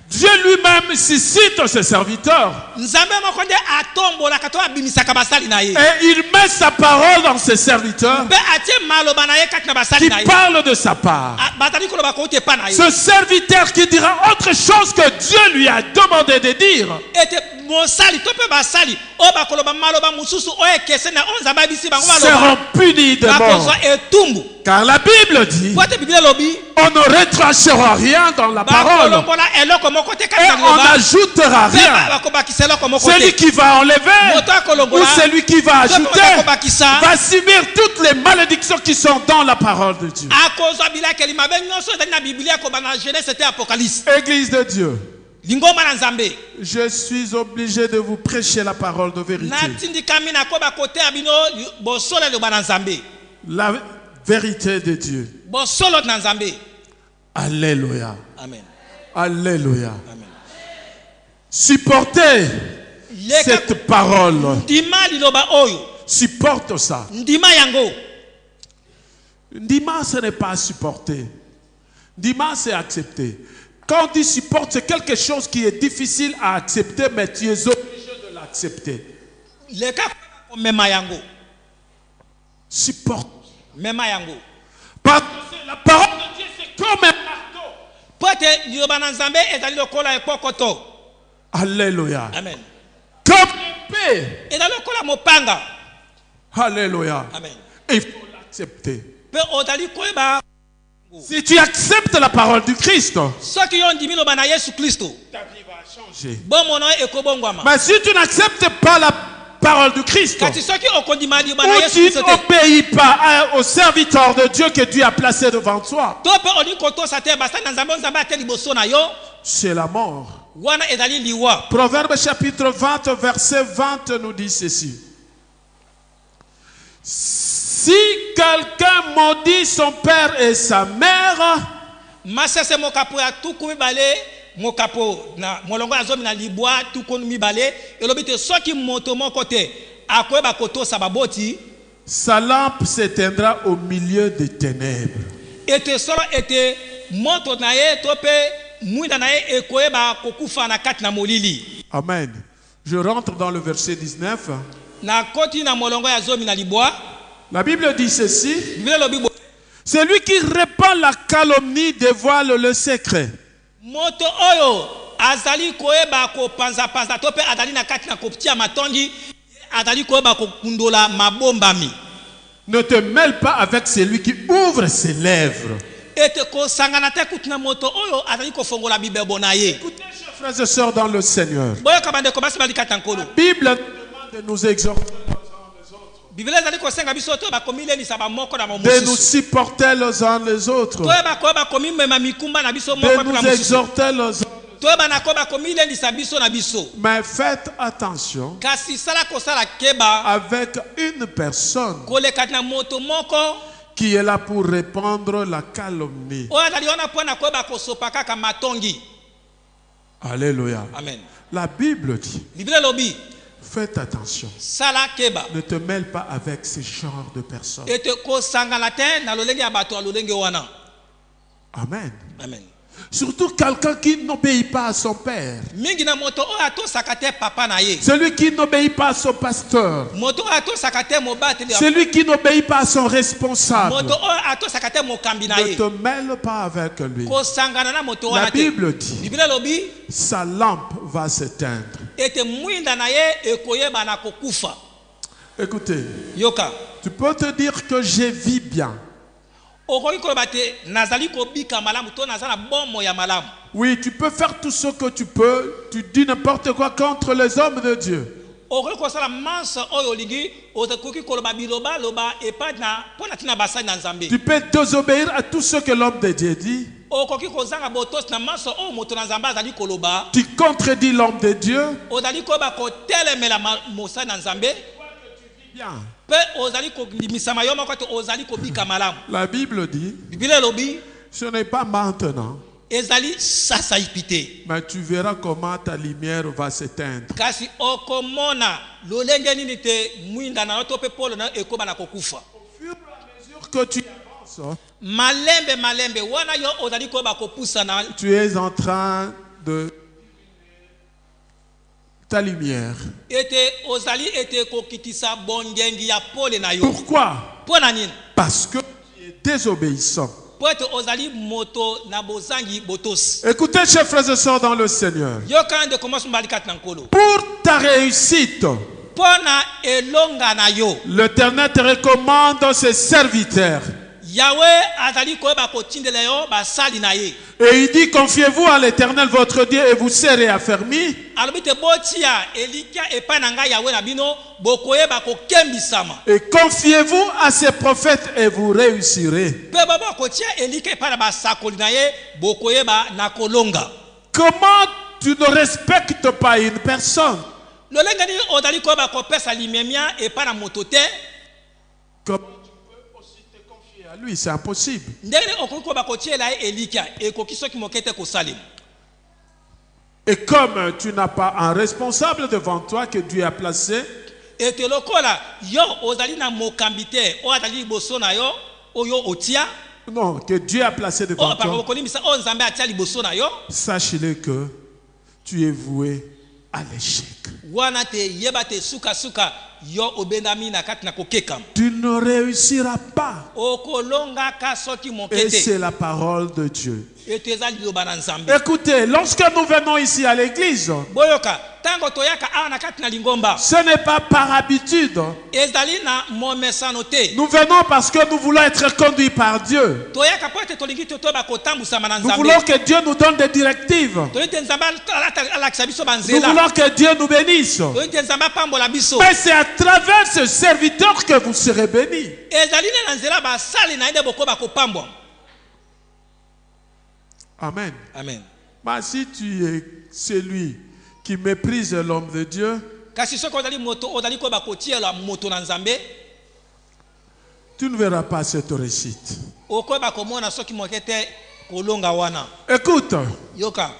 Dieu lui-même suscite ses serviteurs. nzambe moko nde atombolaka to abimisaka basali na ye Et il met sa parole dans ses serviteurs mpe atie maloba na ye kati na basali qui na ye. parlent de sa part. bazali koloba kouti epa na ye Ce serviteur qui dira autre chose que Dieu lui a demandé de dire ete mosali to mpe basali oyo bakoloba maloba mosusu oyo ekeseni na oyo nzambe ayebisi bango seront maloba punis de mort. bakozwa etumbu. Car la Bible dit, po ete biblia elobi on ne retranchera rien dans la parole bakolongola eloko moko te kati et na on liloba n'ajoutera mpe rien. bakobakisa eloko moko Celui te. qui va enlever moto ou akolongola celui qui va to mpe moto ajouter akobakisa va subir toutes les malédictions qui sont dans la parole de Dieu. akozwa bilakeli mabe nyonso ezali na biblia koba na genese te apocalypse. Église de Dieu, lingomba na nzambe je suis obligé de vous prêcher la parole de vérité. natindikami nakoba koteya bino bosolo eloba na nzambe La vérité de Dieu. bosolo na nzambe. Alléluia. Amen. Alléluia. Amen. Supportez leka cette parole. ndima liloba oyo Supporte ça. ndima yango. Ndima, ce n'est pas supporter. Ndima, c'est accepter. Quand tu supportes, c'est quelque chose qui est difficile à accepter, mais tu es obligé de l'accepter. leka mema yango Supporte. mema yango Parce que la parole de Dieu, c'est comme un marteau. po ete liloba na nzambe ezali lokola ekokoto. Alléluia. Amen. Comme épée. ezali lokola mopanga. Alléluia. Amen. Et il faut l'accepter. mpe ozali koyeba Si tu acceptes la parole du Christ, soki yo ndimi loba na yesu kristo ta vie va changer. bomono ekobongwama. Mais si tu n'acceptes pas la parole du Christ. kati soki okondima liloba na Ou Yesu tu Kristo te n'obéis pas au serviteur de Dieu que Dieu a placé devant toi. to mpe olingi kotosa te basali na nzambe nzambe ate liboso na yo C'est la mort. wana ezali liwa. Proverbe chapitre 20, verset 20 nous dit ceci. Si quelqu'un maudit son père et sa mère, masese mokapo ya tuku mibale mokapo na molongo ya zomi na libwa tuku mibale elobi te soki moto moko te akoyeba kotosa baboti sa lampe s'éteindra au milieu des ténèbres. ete solo ete moto na ye to mpe mwinda na ye ekoyeba kokufa na kati na molili. Amen. Je rentre dans le verset 19. Na koti na molongo ya zomi na libwa La Bible dit ceci. biblia elobi boye Celui qui répand la calomnie dévoile le secret. moto oyo azali koyeba kopanzapanza to mpe azali na kati na kotia matondi azali koyeba kokundola mabombami. Ne te mêle pas avec celui qui ouvre ses lèvres. Ete kosangana te kutu na moto oyo azali kofongola bibebo na ye. Écoutez, chers frères et sœurs dans le Seigneur. Boyoka bandeko basi balikata nkolo. La Bible nous demande de nous exhorter les uns les autres, Biblia ezali kosenga biso to bakomilelisa bamoko na de nous bamosusu. supporter les uns les autres, Toyeba koyeba komimema mikumba na biso moko de mpe na nous mosusu. exhorter les uns. Toyeba na koyeba komilelisa biso na biso. Mais faites attention Kasi sala kosala keba avec une personne koleka na moto moko qui est là pour répandre la calomnie. oyo azali wana mpo na koyeba kosopa kaka matongi. Alléluia. Amen. La Bible dit, Biblia elobi faites attention. sala keba Ne te mêle pas avec ce genre de personnes. ete kosangana te na lolenge ya bato ya lolenge wana. Amen. Amen. Surtout quelqu'un qui n'obéit pas à son père. Mingi na moto oyo atosaka te papa na ye. Celui qui n'obéit pas à son pasteur. Moto oyo atosaka te mobateli ya Celui qui n'obéit pas à son responsable. moto oyo atosaka te mokambi na Ne ye. te mêle pas avec lui. Kosangana na moto La wana te. Bible dit, Biblia elobi sa lampe va s'éteindre. ete mwinda na ye ekoyeba na kokufa. Écoutez, Yoka tu peux te dire que je vis bien. okoki koloba te nazali kobika malamu to naza na bomo ya malamu. Oui, tu peux faire tout ce que tu peux. Tu dis n'importe quoi contre les hommes de Dieu. okoki kosala mansa oyo olingi okoki koloba biloba loba epai na mpo na ntina basali na nzambe. Tu peux désobéir à tout ce que l'homme de Dieu dit. okoki kozanga botosi na mansa oyo moto na nzambe azali koloba. Tu contredis l'homme de Dieu. ozali koyeba kotelemela mosali na nzambe Bien. mpe ozali kolimisama yo moko te ozali kobika malamu. La Bible dit, Biblia elobi ce n'est pas maintenant, ezali sasa ipi te mais tu verras comment ta lumière va s'éteindre. kasi okomona lolenge nini te mwinda na yo to mpe polo na yo ekoba na kokufa. Au fur et à mesure que tu avances, malembe wana yo ozali koyeba kopusa na tu es en train de ta lumière. ete ozali ete kokitisa bongengi ya pole na yo. Pourquoi? Mpo na nini? Parce que tu es désobéissant. Po ete ozali moto na bozangi botosi. Écoutez, chers frères et sœurs dans le Seigneur. yoka nde komosi mbali kati na nkolo Pour ta réussite, mpo na elonga na yo l'Éternel te recommande ses serviteurs. yawe azali koyeba kotindela yo basali na ye. Et il dit, confiez-vous à l'Éternel votre Dieu et vous serez affermis. alobi te botia elikia epai na ngai yawe na bino bokoyeba kokembisama. Et confiez-vous à ses prophètes et vous réussirez. mpe boba kotia elikia epai na basakoli na ye bokoyeba na kolonga. Comment tu ne respectes pas une personne? lolenge nini ozali koyeba kopesa limemia epai na moto te? Comment tu peux aussi te confier à lui? C'est impossible. ndenge nini okoki koyeba kotiela ye elikia ekoki soki moke te kosalema. Et comme tu n'as pas un responsable devant toi que Dieu a placé, ete lokola yo ozali na mokambi te oyo azali liboso na yo oyo otia non, que Dieu a placé devant oyo paka toi, okolimbisa oyo nzambe atia liboso na yo sache-le que tu es voué à l'échec. wana te yeba te sukasuka yo obendami na kati na kokekama. Tu ne réussiras pas. okolongaka soki moke Et te c'est la parole de Dieu. ete eza liloba na nzambe. Écoutez, lorsque nous venons ici à l'église, boyoka tango toyaka awa na kati na lingomba Ce n'est pas par habitude. ezali na momesano te. Nous venons parce que nous voulons être conduits par Dieu. Toyaka po ete tolingi totoba kotambusama na Nous nzambe. voulons que Dieu nous donne des directives. Toyite nzambe alakisa biso Nous banzela. voulons que Dieu nous bénisse. Toyite nzambe apambola biso. Mais c'est à travers ce serviteur que vous serez bénis. ezali na nzela basali na ende bokoba kopambwa. Amen. Amen. Mais si tu es celui qui méprise l'homme de Dieu, Kasi soki ozali moto ozali koba kotiela moto na nzambe, tu ne verras pas cette réussite. okoba komona soki mokete kolonga wana. Écoute, Yoka.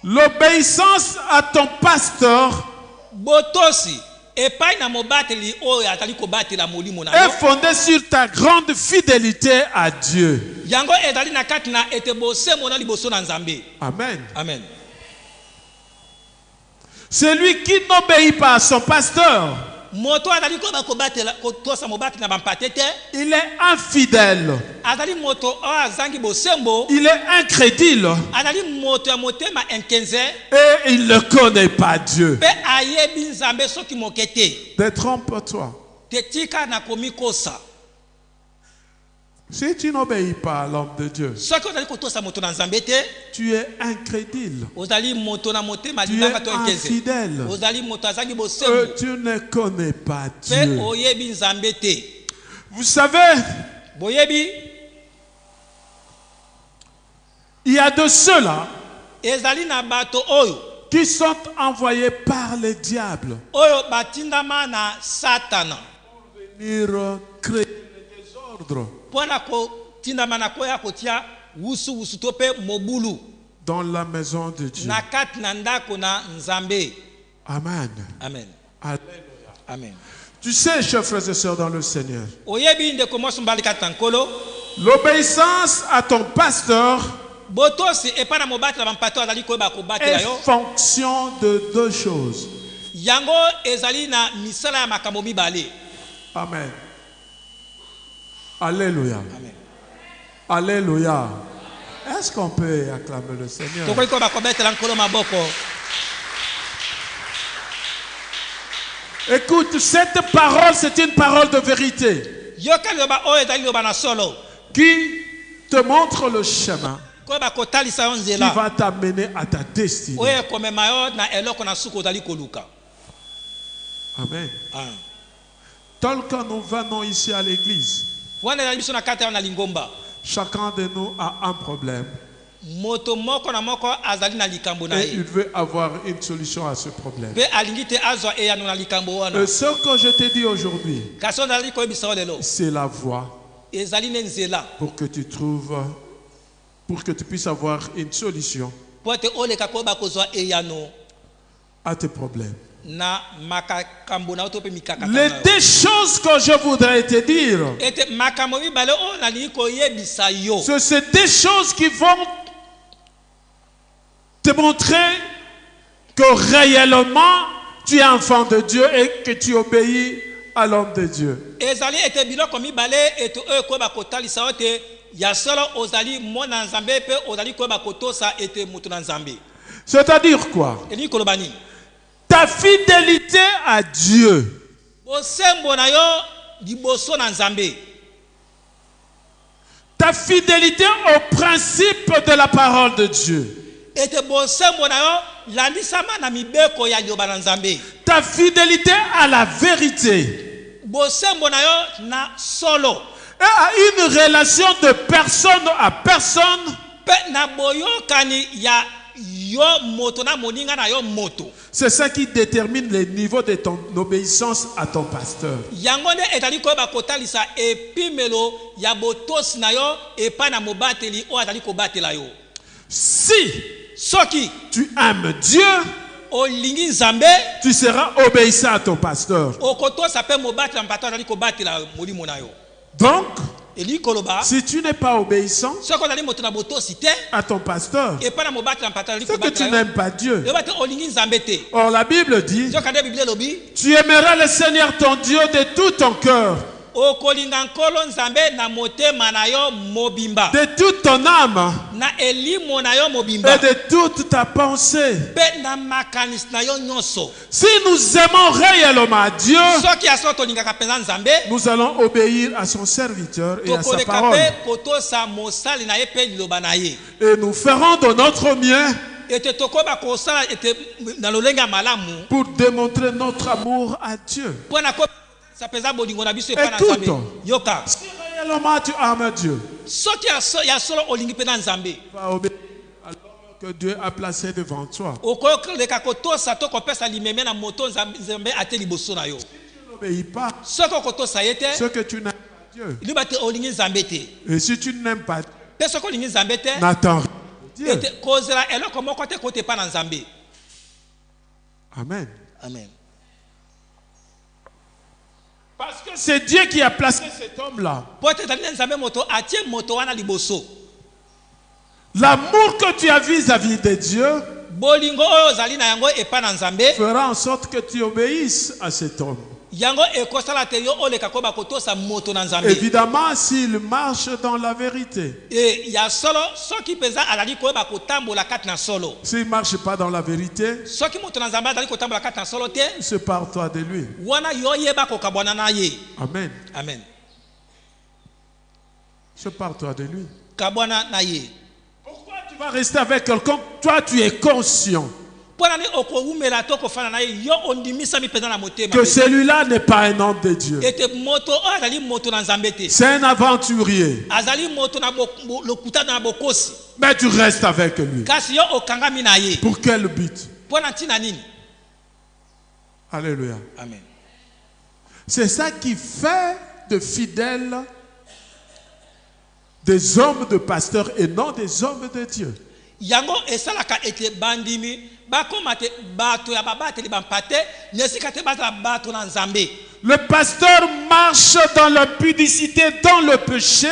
l'obéissance à ton pasteur Botosi epai na mobateli oyo atali kobatela molimo na est yo. fondée sur ta grande fidélité à Dieu. Yango ezali na kati na ete bosembo na liboso na nzambe. Amen. Amen. Celui qui n'obéit pas à son pasteur, Moto azali koba kobatela kotosa mobati na bampate te. il est infidèle, Azali moto oyo azangi bosembo. il est incrédule Azali moto ya motema enkenze. et il ne connaît pas Dieu. Pe ayebi nzambe soki mokete. Détrompe-toi. Tetika na komikosa. Si tu n'obéis pas à l'homme de Dieu, Soki ozali kotosa moto na nzambe te, tu es incrédule, ozali moto na motema tu es libanga to enkenze. infidèle, Ozali moto azangi bosembo. tu ne connais pas Pe Dieu. oyebi nzambe te. Vous savez, Boyebi il y a de ceux-là ezali na bato oyo qui sont envoyés par le diable oyo batindama na satana venir créer le désordre mpona kotindama na koya kotia wusu to mpe mobulu dans la maison de Dieu. na kati na ndako na nzambe. Amen. Amen. Alléluia. Amen. Tu sais, chers frères et sœurs dans le Seigneur, Oyebi ndeko moso mbali kati na nkolo l'obéissance à ton pasteur botosi epai na mobati na bampato azali koyeba kobatela est yo. fonction de deux choses. Yango ezali na misala ya makambo mibale. Amen. Alléluia. Amen. Alléluia. Est-ce qu'on peut acclamer le Seigneur? Tokoki koyeba kobetela nkolo maboko. Écoute, cette parole, c'est une parole de vérité Yoka liloba oyo ezali liloba na solo. qui te montre le chemin Koyeba kotalisa yo qui nzela. va t'amener à ta destinée. Oyo ekomema yo na eloko na suka ozali koluka. Amen. Ah. Tel que nous venons ici à l'église, Wana ezali biso na kati ya na lingomba. chacun de nous a un problème Moto moko na moko azali na likambo na et il ye. veut avoir une solution à ce problème. Pe alingi te azwa eyano na likambo wana. Et ce que je te dis aujourd'hui, Kasi oyo nazali koyebisa yo lelo. c'est la voie Ezali ne nzela. pour que tu trouves, pour que tu puisses avoir une solution Po ete oleka koyeba kozwa eyano à tes problèmes. na makambo na yo to mpe mikakatano Les na yo. deux choses que je voudrais te dire, Ete makambo mibale oyo nalingi koyebisa yo. c'est ces deux choses qui vont te montrer que réellement tu es enfant de Dieu et que tu obéis à l'homme de Dieu. Ezali ete biloko mibale ete oyo koyeba kotalisa yo te ya solo ozali mwana na nzambe mpe ozali koyeba kotosa ete moto na nzambe. C'est-à-dire quoi? Elingi koloba nini? Ta fidélité à Dieu Bosembo na yo liboso na nzambe. ta fidélité au principe de la parole de Dieu, Ete bosembo na yo landisama na mibeko ya liloba na nzambe. ta fidélité à la vérité Bosembo na yo na solo. et à une relation de personne à personne, Pe na boyokani ya yo moto na moninga na yo moto. c'est ça qui détermine le niveau de ton obéissance à ton pasteur. Yango nde etali koyeba kotalisa epimelo ya botosi na yo epai na mobateli oyo azali kobatela yo. Si Soki tu aimes Dieu, olingi nzambe tu seras obéissant à ton pasteur. okotosa mpe mobatela mpato azali kobatela molimo na yo. Donc, Elingi koloba si tu n'es pas obéissant soki ozali moto na botosi te à ton pasteur, epai na mobatela mpato azali c'est que tu kobatela yo n'aimes pas Dieu. yoba te olingi nzambe te. Or, la Bible dit, Soki nde biblia elobi tu aimeras le Seigneur ton Dieu de tout ton cœur, okolinga nkolo nzambe na motema na yo mobimba de toute ton âme na elimo na yo mobimba et de toute ta pensée. pe na makanisi na yo nyonso. Si nous aimons réellement Dieu, Soki ya so tolingaka penza nzambe nous allons obéir à son serviteur et à sa tokoleka parole. pe kotosa mosali na ye pe liloba na ye Et nous ferons de notre mieux ete tokoba kosala ete na lolenge ya malamu pour démontrer notre amour à Dieu. mpona kopesa penza bolingo na biso epai na Écoute. nzambe. Yoka Si réellement tu aimes Dieu, soki ya solo olingi mpe na nzambe tu vas obéir à l'homme que Dieu a placé devant toi. okoleka kotosa to kopesa limeme na moto nzambe ate liboso na yo. Tu n'obéis pas Soki okotosa ye te ce que tu n'aimes pas Dieu. liba te olingi nzambe te Et si tu n'aimes pas Dieu, mpe soki olingi nzambe te n'attends rien de Dieu. ete kozela eloko moko te kote epai na nzambe. Amen. Amen. Parce que c'est Dieu qui a placé cet homme-là. Po ete ezali na nzambe moto atie moto wana liboso. L'amour que tu as vis-à-vis de Dieu Bolingo oyo ozali na yango epai na nzambe fera en sorte que tu obéisses à cet homme. yango ekosala te yo oleka koba kotosa moto na nzambe. Évidemment, s'il marche dans la vérité. E ya solo soki mpenza azali koyeba kotambola kati na solo. S'il ne marche pas dans la vérité, Soki moto na nzambe azali kotambola kati na solo te sépare-toi de lui. wana yo yeba kokabwana na ye. Amen. Amen. Sépare-toi de lui. Kabwana na ye. Pourquoi tu vas rester avec quelqu'un? Toi, tu es conscient Mpona ni okowumela to kofana na ye yo ondimisami mpenza na motema. que celui-là n'est pas un homme de Dieu. Ete moto oyo azali moto na nzambe te. C'est un aventurier. Azali moto na lokuta na bokosi. Mais tu restes avec lui. Kasi yo okangami na ye. Pour quel but? Mpona ntina nini? Alléluia. Amen. C'est ça qui fait de fidèles des hommes de pasteurs et non des hommes de Dieu. Yango esalaka ete bandimi bakoma te bato ya babateli bampate nesika te bazala bato na nzambe. Le pasteur marche dans la pudicité, dans le péché,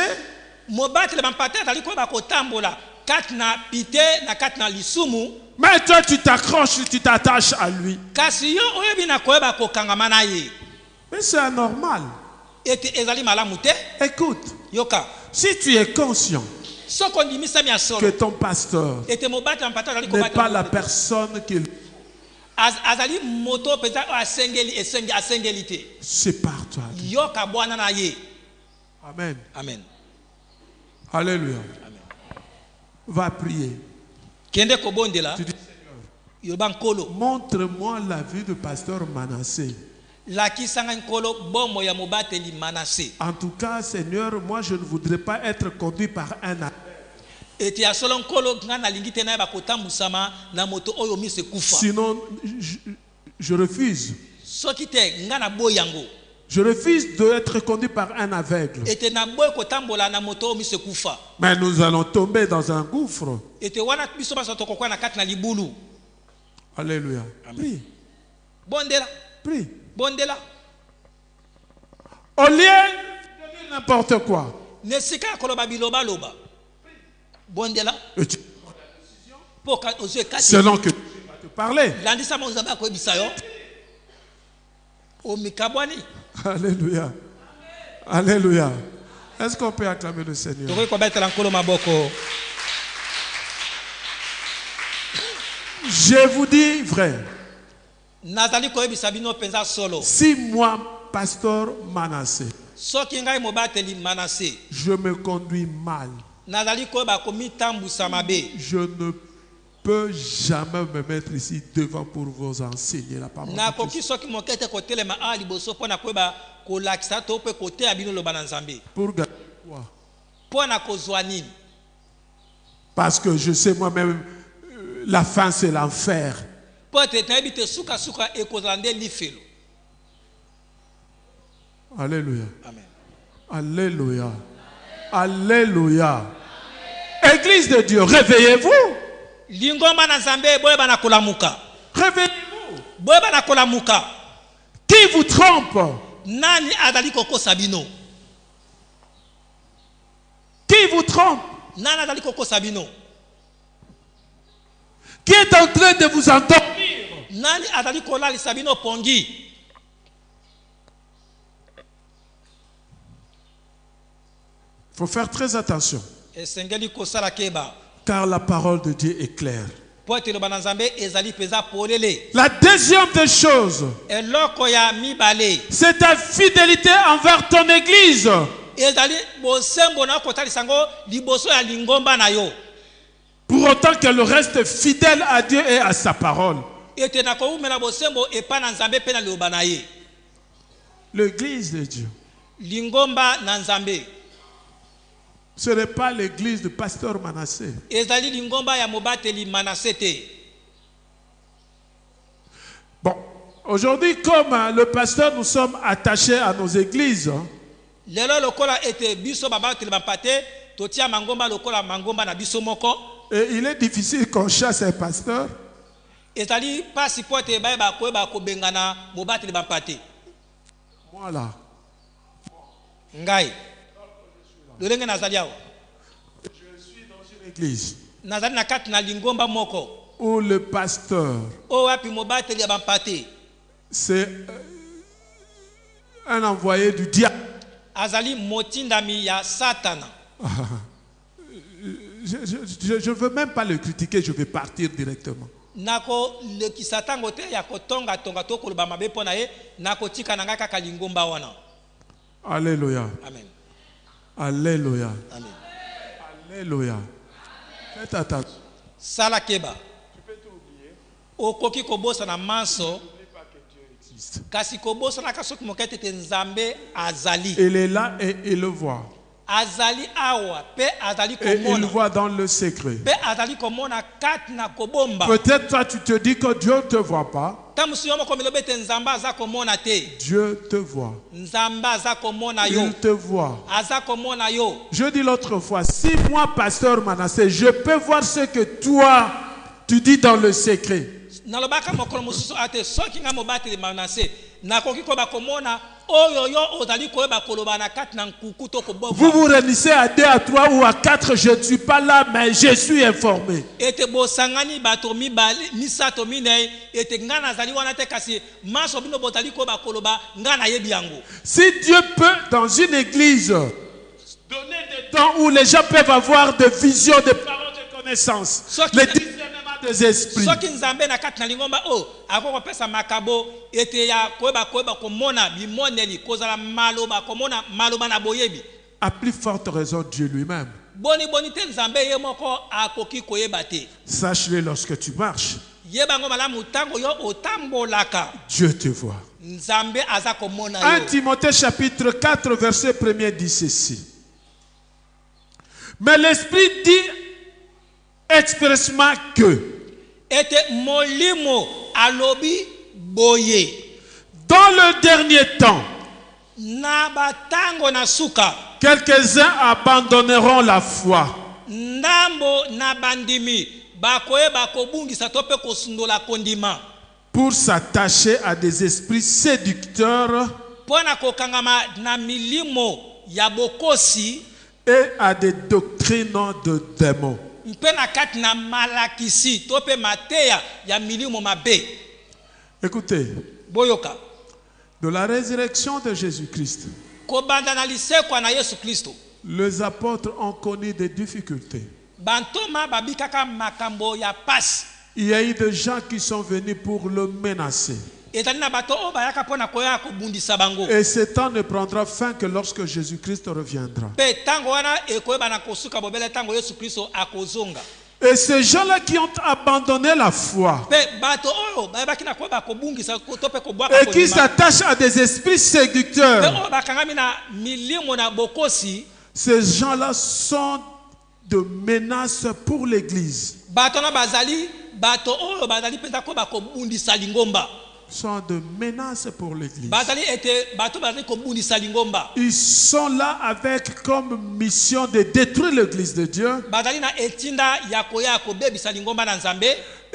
Mobateli bampate azali koyeba kotambola kati na pite na kati na lisumu. mais toi tu t'accroches, tu t'attaches à lui. Kasi yo oyebi na koyeba kokangama na ye. Mais c'est anormal. Ete ezali malamu te. Écoute, Yoka si tu es conscient soko ondimisami ya que solo ton pasteur ete mobateli bampate azali n'est pas la kobatela personne qu'il... azali moto mpenza oyo asengeli te. Sépare-toi. Yoka bwana na ye. Amen. Amen. Alléluia. Amen. Va prier. Kende kobondela Tu dis, yoba nkolo montre-moi la vie du pasteur Manassé. lakisanga nkolo bombo ya mobateli Manase. En tout cas, Seigneur, moi je ne voudrais pas être conduit par un aveugle. Ete ya solo nkolo nga nalingi te na ye bakotambusama na moto oyo mise kufa. Sinon, je refuse. Soki te nga na boyi yango. Je refuse d'être conduit par un aveugle. Ete na boyi kotambola na moto oyo mise kufa. Mais nous allons tomber dans un gouffre. Ete wana biso baso tokokuwa na kati na libulu. Alléluia. Prie. Bondela. Prie. Bondela. Au lieu de dire n'importe quoi, Nesika ya koloba biloba loba. Bondela. et tu- Po ka ozwe kati. selon que Dieu va te parler. Landisa mo nzambe akoyebisa yo. Omikabwani. Alléluia. Alléluia. Est-ce qu'on peut acclamer le Seigneur? Tokoki kobetela nkolo maboko. Je vous dis vrai. Nazali koyebisa bino penza solo. Si moi, pasteur Manassé, Soki ngai mobateli Manase. je me conduis mal, Nazali koyeba komitambusa mabe. je ne peux jamais me mettre ici devant pour vous enseigner la parole de Nakoki Christ. soki mokete kotelema a liboso mpona koyeba kolakisa to mpe koteya bino loba na nzambe. Pour gagner quoi? Mpona kozwa nini? Parce que je sais moi-même, la fin c'est l'enfer. Po ete nayebi te sukasuka ekozala nde lifelo. Alléluia. Amen. Alléluia. Alléluia. Église de Dieu, réveillez-vous. Lingomba na nzambe boyeba na kolamuka. Réveillez-vous. Boyeba na kolamuka. Qui vous trompe? Nani azali kokosa bino? Qui vous trompe? Nani azali kokosa bino? Qui est en train de vous endormir? Nani azali kolalisa bino pongi? Il faut faire très attention, esengeli kosala keba car la parole de Dieu est claire. po ete loba na nzambe ezali mpenza polele. La deuxième des choses, Eloko ya mibale c'est ta fidélité envers ton église. ezali bosembo na kotalisa ngo liboso ya lingomba na yo. Pour autant qu'elle reste fidèle à Dieu et à sa parole. Ete na koumela bosembo epa na nzambe pe na liloba na ye. L'église de Dieu, Lingomba na nzambe ce n'est pas l'église du pasteur Manassé. ezali lingomba ya mobateli Manase te. Bon, aujourd'hui, comme le pasteur, nous sommes attachés à nos églises. Lelo lokola ete biso babateli bampate totia mangomba lokola mangomba na biso moko. Et il est difficile qu'on chasse un pasteur. Ezali pasi po ete baye bakoyeba kobengana mobateli bampate. Moi là, Ngai lolenge nazali awa je suis dans une église nazali na kati na lingomba moko où le pasteur, o wapi mobateli ya bampate c'est un envoyé du diable. azali motindami ya satana. Je ne veux même pas le critiquer, je vais partir directement. Nako lekisa tango te ya kotonga tonga to koloba mabe pona ye nako tika nanga kaka lingomba wana. Alléluia. Amen. Alléluia. Amen. Alléluia. Faites attention. Sala keba Tu peux t'oublier. okoki kobosa na manso N'oublie pas que Dieu existe. kasi kobosa na kasoki mokete te nzambe azali. Il est là et il le voit. Azali awa pe azali Et il komona voit dans le secret. pe azali komona kati na kobomba. Peut-être toi tu te dis que Dieu ne te voit pas. Tamusi yo moko milobe te nzambe aza komona te. Dieu te voit. Nzambe aza komona yo. Il te voit. Aza komona yo. Je dis l'autre fois, si moi, pasteur Manassé, je peux voir ce que toi, tu dis dans le secret. Nalobaka mokolo mosusu ate soki nga mobateli Manase nakoki koyeba komona oyo yo ozali koyeba koloba na kati na nkuku to Vous koboma. vous réunissez à 2, à 3 ou à 4, je ne suis pas là, mais je suis informé. Ete bosangani bato mibale misato minei ete nga nazali wana te kasi maso bino bozali koyeba koloba nga nayebi yango. Si Dieu peut, dans une église, donner des temps où les gens peuvent avoir des visions, des paroles de connaissance, les discernements des esprits. Soki nzambe na kati na lingomba o akoko pesa makabo ete ya koyeba komona bimoneli kozala maloba komona maloba na boyebi. À plus forte raison, Dieu lui-même. Boni te nzambe ye moko akoki koyeba te. Sache-le lorsque tu marches, Yeba ngo malamu tango yo otambolaka Dieu te voit. nzambe aza komona 1 yo. Timothée chapitre 4, verset 1 dit ceci. Mais l'Esprit dit expressement que Ete molimo alobi boye dans le dernier temps, na batango na suka quelques-uns abandonneront la foi ndambo na bandimi bakoyeba kobungisa to pe kosundola kondima pour s'attacher à des esprits séducteurs pona kokangama na milimo ya bokosi et à des doctrines de démons. mpe na kati na malakisi to pe mateya ya milimo mabe. Écoutez, Boyoka de la résurrection de Jésus-Christ, kobanda na lisekwa na Yesu Kristo les apôtres ont connu des difficultés. bantoma babikaka makambo ya pasi. Il y a eu des gens qui sont venus pour le menacer. Ezali na bato o bayaka pona koya kobundisa bango. Et ce temps ne prendra fin que lorsque Jésus-Christ reviendra. Pe tango wana ekoyeba na kosuka bobele tango Yesu Kristo akozonga. Et ces gens-là qui ont abandonné la foi Pe bato oyo bayebaki na koyeba kobungisa to pe kobwaka et qui s'attachent à des esprits Pe séducteurs, o bakangami na milimo na bokosi. ces gens-là sont de menaces pour l'Église. Bato na bazali bato oyo bazali peza koyeba kobundisa lingomba. Sont de menaces pour l'Église. Bazali ete bato bazali kobundisa lingomba. Ils sont là avec comme mission de détruire l'Église de Dieu. Bazali na etinda ya koya kobebisa lingomba na nzambe.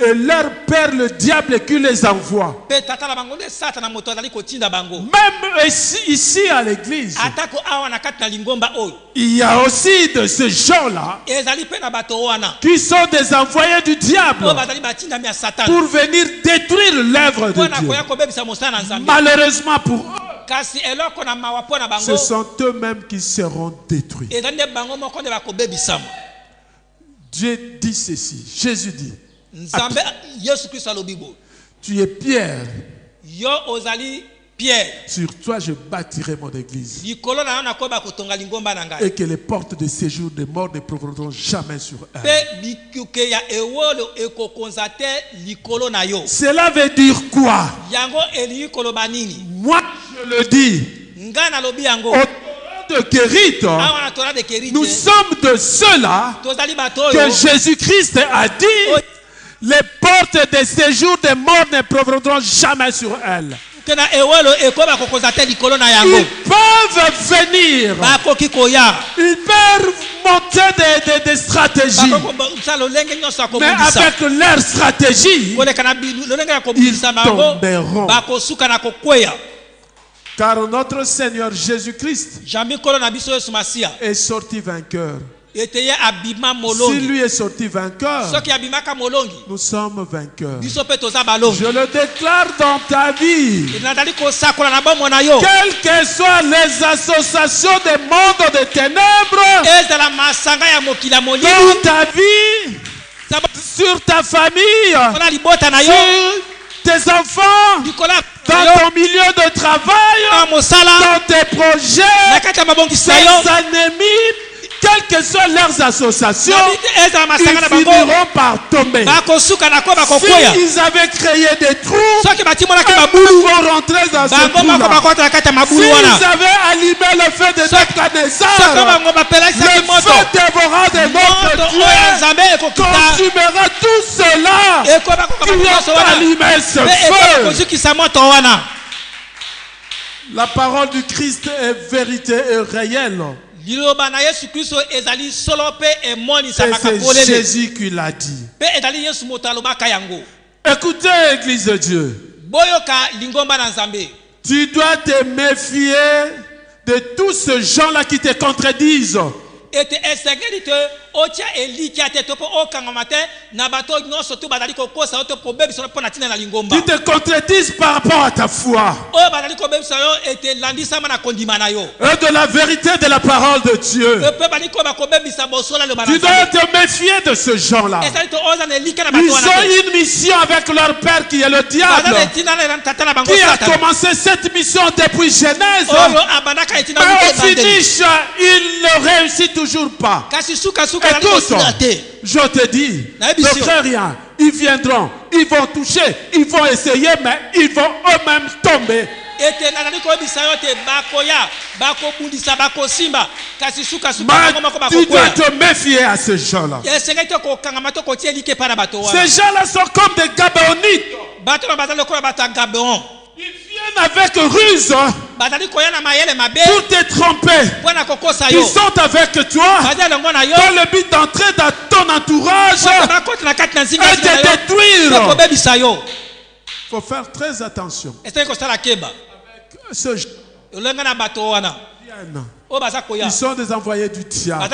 Et leur père, le diable, qui les envoie. Pe tata na bango nde satana moto azali kotinda bango. Même ici à l'église, Atako awa na kati na lingomba oyo. il y a aussi de ces gens-là Ezali pe na bato wana. qui sont des envoyés du diable O bazali batinda mi ya satana. pour venir détruire l'œuvre de Pona Dieu. koya kobebisa mosala na nzambe. Malheureusement pour eux, kasi eloko na mawa pona bango ce sont eux-mêmes qui seront détruits. ezande bango moko nde bakobebisama. Dieu dit ceci, Jésus dit, Nzambe Yesu Kristo alobi bo, tu es Pierre, yo ozali Pierre, sur toi je bâtirai mon église. likolo na yo nakoba kotonga lingomba na ngai. Et que les portes de séjour des morts ne progresseront jamais sur elle. Pe bikuke ya ewolo ekokonza te likolo na yo. Cela veut dire quoi? Yango eli koloba nini? Moi je le dis. Nga nalobi yango. Au Torah de Kérit, Awa na Torah de Kérit, nous sommes de ceux-là tozali bato que oyo Jésus-Christ a dit, les portes de séjour des morts ne progresseront jamais sur elle. kena ewolo ekoba kokonza te likolo na yango. Ils peuvent venir. Bakoki koya. Ils peuvent monter des stratégies. Mais avec leur stratégie, ils tomberont. Car notre Seigneur Jésus-Christ est sorti vainqueur. Si lui est sorti vainqueur, nous sommes vainqueurs. Je le déclare dans ta vie. Quelles que soient les associations des mondes des ténèbres, dans ta vie, sur ta famille, sur tes enfants, dans ton milieu de travail, dans tes projets, tes ennemis, quelles que soient leurs associations, ils finiront par tomber. S'ils avaient créé des trous, ils vont rentrer dans ce trou-là. S'ils avaient allumé le feu de Nebuchadnezzar, le feu dévorant de notre Dieu consumera tout cela qui ont allumé ce feu. La parole du Christ est vérité et réelle. Et c'est Jésus qui l'a dit. Écoutez, Église de Dieu. Tu dois te méfier de tous ces gens-là qui te contredisent. Qui te contredisent par rapport à ta foi et de la vérité de la parole de Dieu. Tu dois te méfier de ce gens-là. Ils ont une mission avec leur père qui est le diable, qui a commencé cette mission depuis Genèse, mais au finish il ne réussit toujours pas. Écoute, je te dis, ne crains rien. Ils viendront, ils vont toucher, ils vont essayer, mais ils vont eux-mêmes tomber. Mais tu dois te méfier à ces gens-là. Ces gens-là sont comme des Gabaonites. Ils viennent avec ruse pour te tromper. Ils sont avec toi dans le but d'entrer dans ton entourage et de détruire. Il faut faire très attention. Avec ce genre. Ils sont des envoyés du diable.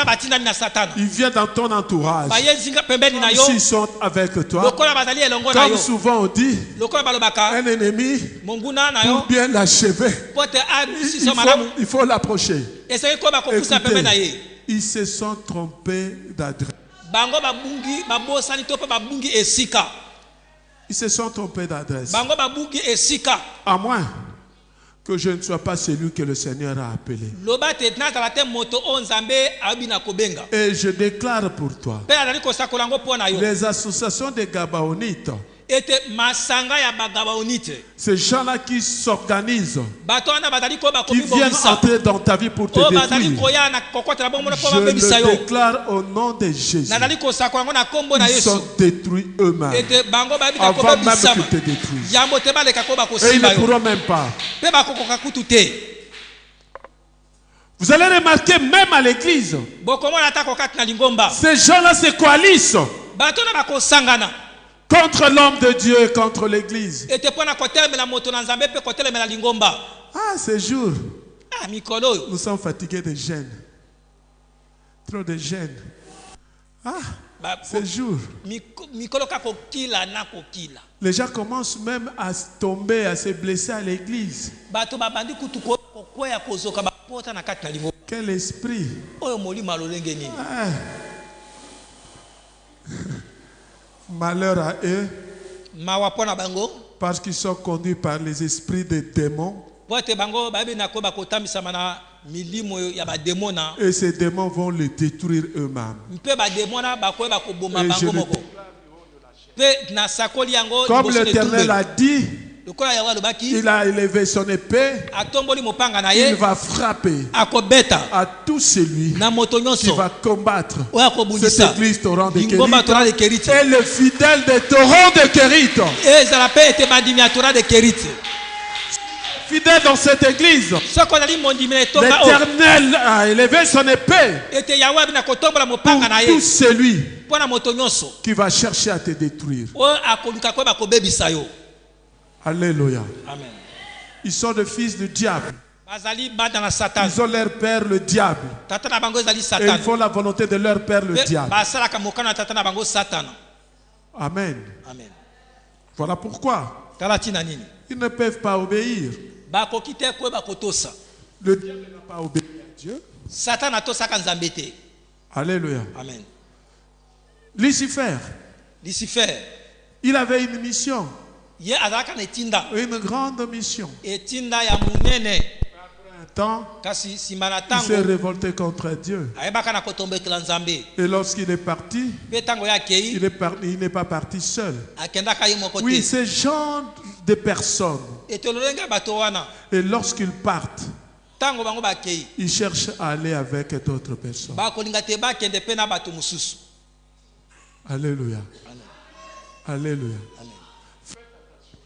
Ils viennent dans ton entourage. S'ils sont avec toi, comme souvent on dit, un ennemi, pour bien l'achever, il faut l'approcher. Écoutez, ils se sont trompés d'adresse. Ils se sont trompés d'adresse. À moins que je ne sois pas celui que le Seigneur a appelé. Et je déclare pour toi, les associations des Gabaonites, ces gens-là qui s'organisent, qui viennent entrer dans ta vie pour te détruire, je le déclare au nom de Jésus. Ils sont détruits eux-mêmes avant même qu'ils te détruisent. Et ils ne pourront même pas. Vous allez remarquer même à l'église, ces gens-là se coalisent contre l'homme de Dieu et contre l'église. Ah, ces jours, nous sommes fatigués de gêne. Trop de gêne. Ces jours, mikolo ka kokila na kokila les gens commencent même à tomber, à se blesser à l'église. bato babandi kutu kokwea kozoka bapota na kati na lingo Quel esprit! oyo molimo lolenge nini Malheur à eux, mawa pona bango parce qu'ils sont conduits par les esprits des démons. bote bango bayebi na koyeba kotambisama na milimo ya bademona Et ces démons vont les détruire eux-mêmes. mpe bademona bakoyeba koboma bango moko mpe na sakoli yango Comme l'Éternel a dit, lokola yawe alobaki il a élevé son épée, atomboli mopanga na il ye va frapper akobeta à tout celui na moto qui nyonso va combattre oyo cette akobundisa église torrent de lingomba Kérite tora de keriti et le fidèle des torrents de Kérite. ezala mpe ete bandimi ya tora de keriti Fidèle dans cette église, soki ozali mondimi na etonga oyo l'Éternel a élevé son épée ete yawe abi na kotombola pour mopanga na tout ye celui mpo na moto nyonso qui va chercher à te détruire. oyo akoluka koyeba kobebisa yo Alléluia. amen Ils sont des fils du diable. bazali bana na satane Ils ont leur père le diable. tata na bango ezali Et ils satane font la volonté de leur père le mpe diable. basalaka mokano ya tata na bango satana Amen. amen Voilà pourquoi tala ntina nini ils ne peuvent pas obéir. bakoki te koyeba kotosa Le diable n'a pas obéi à Dieu. satana atosaka nzambe te Alléluia. amen Lucifer, lucifer il avait une mission, ye azalaka na etinda une grande mission. etinda ya monene Un temps, kasi nsima na il s'est ntango révolté contre Dieu. ayebaka na kotombekela nzambe Et lorsqu'il est parti, mpe ntango ye akei il n'est pas parti seul. akendaka ye moko Oui, te ces gens de personnes. ete lolenge ya bato wana Et lorsqu'ils partent, ntango bango bakei ils cherchent à aller avec d'autres personnes. bakolinga te bakende mpe na bato mosusu Alléluia. Alléluia.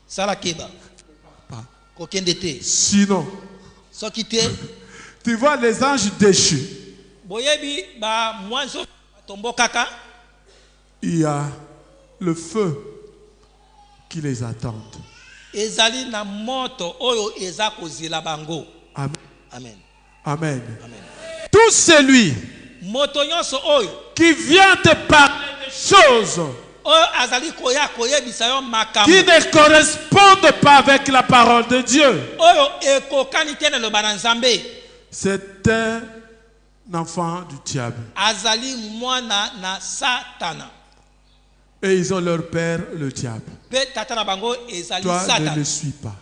sala keba Pas. kokende te Sinon, soki te tu vois les anges déchus. boyebi bamwa nzoto batombokaka Il y a le feu qui les attend. ezali na moto oyo eza kozela bango Amen. amen Amen. amen Tout celui moto nyonso oyo qui vient te parler des choses oyo azali koya koyebisa yo makambo qui ne correspondent pas avec la parole de Dieu, oyo ekokani te na loba na nzambe c'est un enfant du diable. azali mwana na satana Et ils ont leur père, le diable. mpe tata na bango ezali Toi, ne satana le suis pas.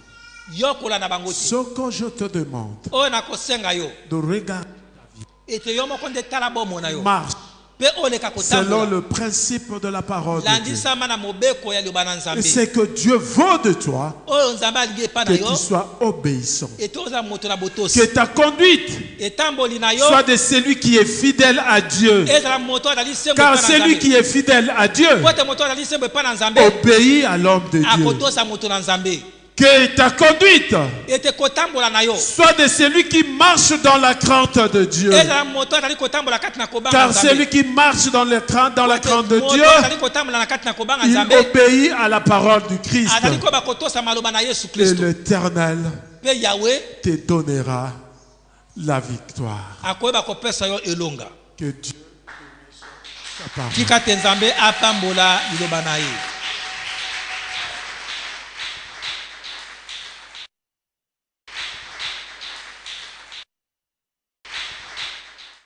yokola na bango te Ce que je te demande oyo nakosenga yo de regarder, ete yo moko nde tala bomona yo marche mpe oleka selon kotambola le principe de la parole de Dieu. landisama na mobeko ya liloba na Et nzambe c'est que Dieu veut de toi oyo nzambe alingi epa que na tu yo sois obéissant. ete oza moto na Que botosi ta conduite etamboli na yo soit de celui qui est fidèle à Dieu. ezala moto azali sembo Car epa na celui nzambe qui est fidèle à Dieu po ete moto azali sembo epa na nzambe obéit à l'homme de Dieu. akotosa moto na nzambe Que ta conduite ete kotambola na yo soit de celui qui marche dans la crainte de Dieu. ezala moto azali kotambola kati na kobanga Car nzambe celui qui marche dans la crainte de moto Dieu, azali kotambola na kati na kobanga il nzambe obéit à la parole du Christ. azali koyeba kotosa maloba na yesu Et kristo l'Éternel mpe yawe te donnera la victoire. akoyeba kopesa yo elonga Que Dieu sa parole. tika te nzambe apambola liloba na ye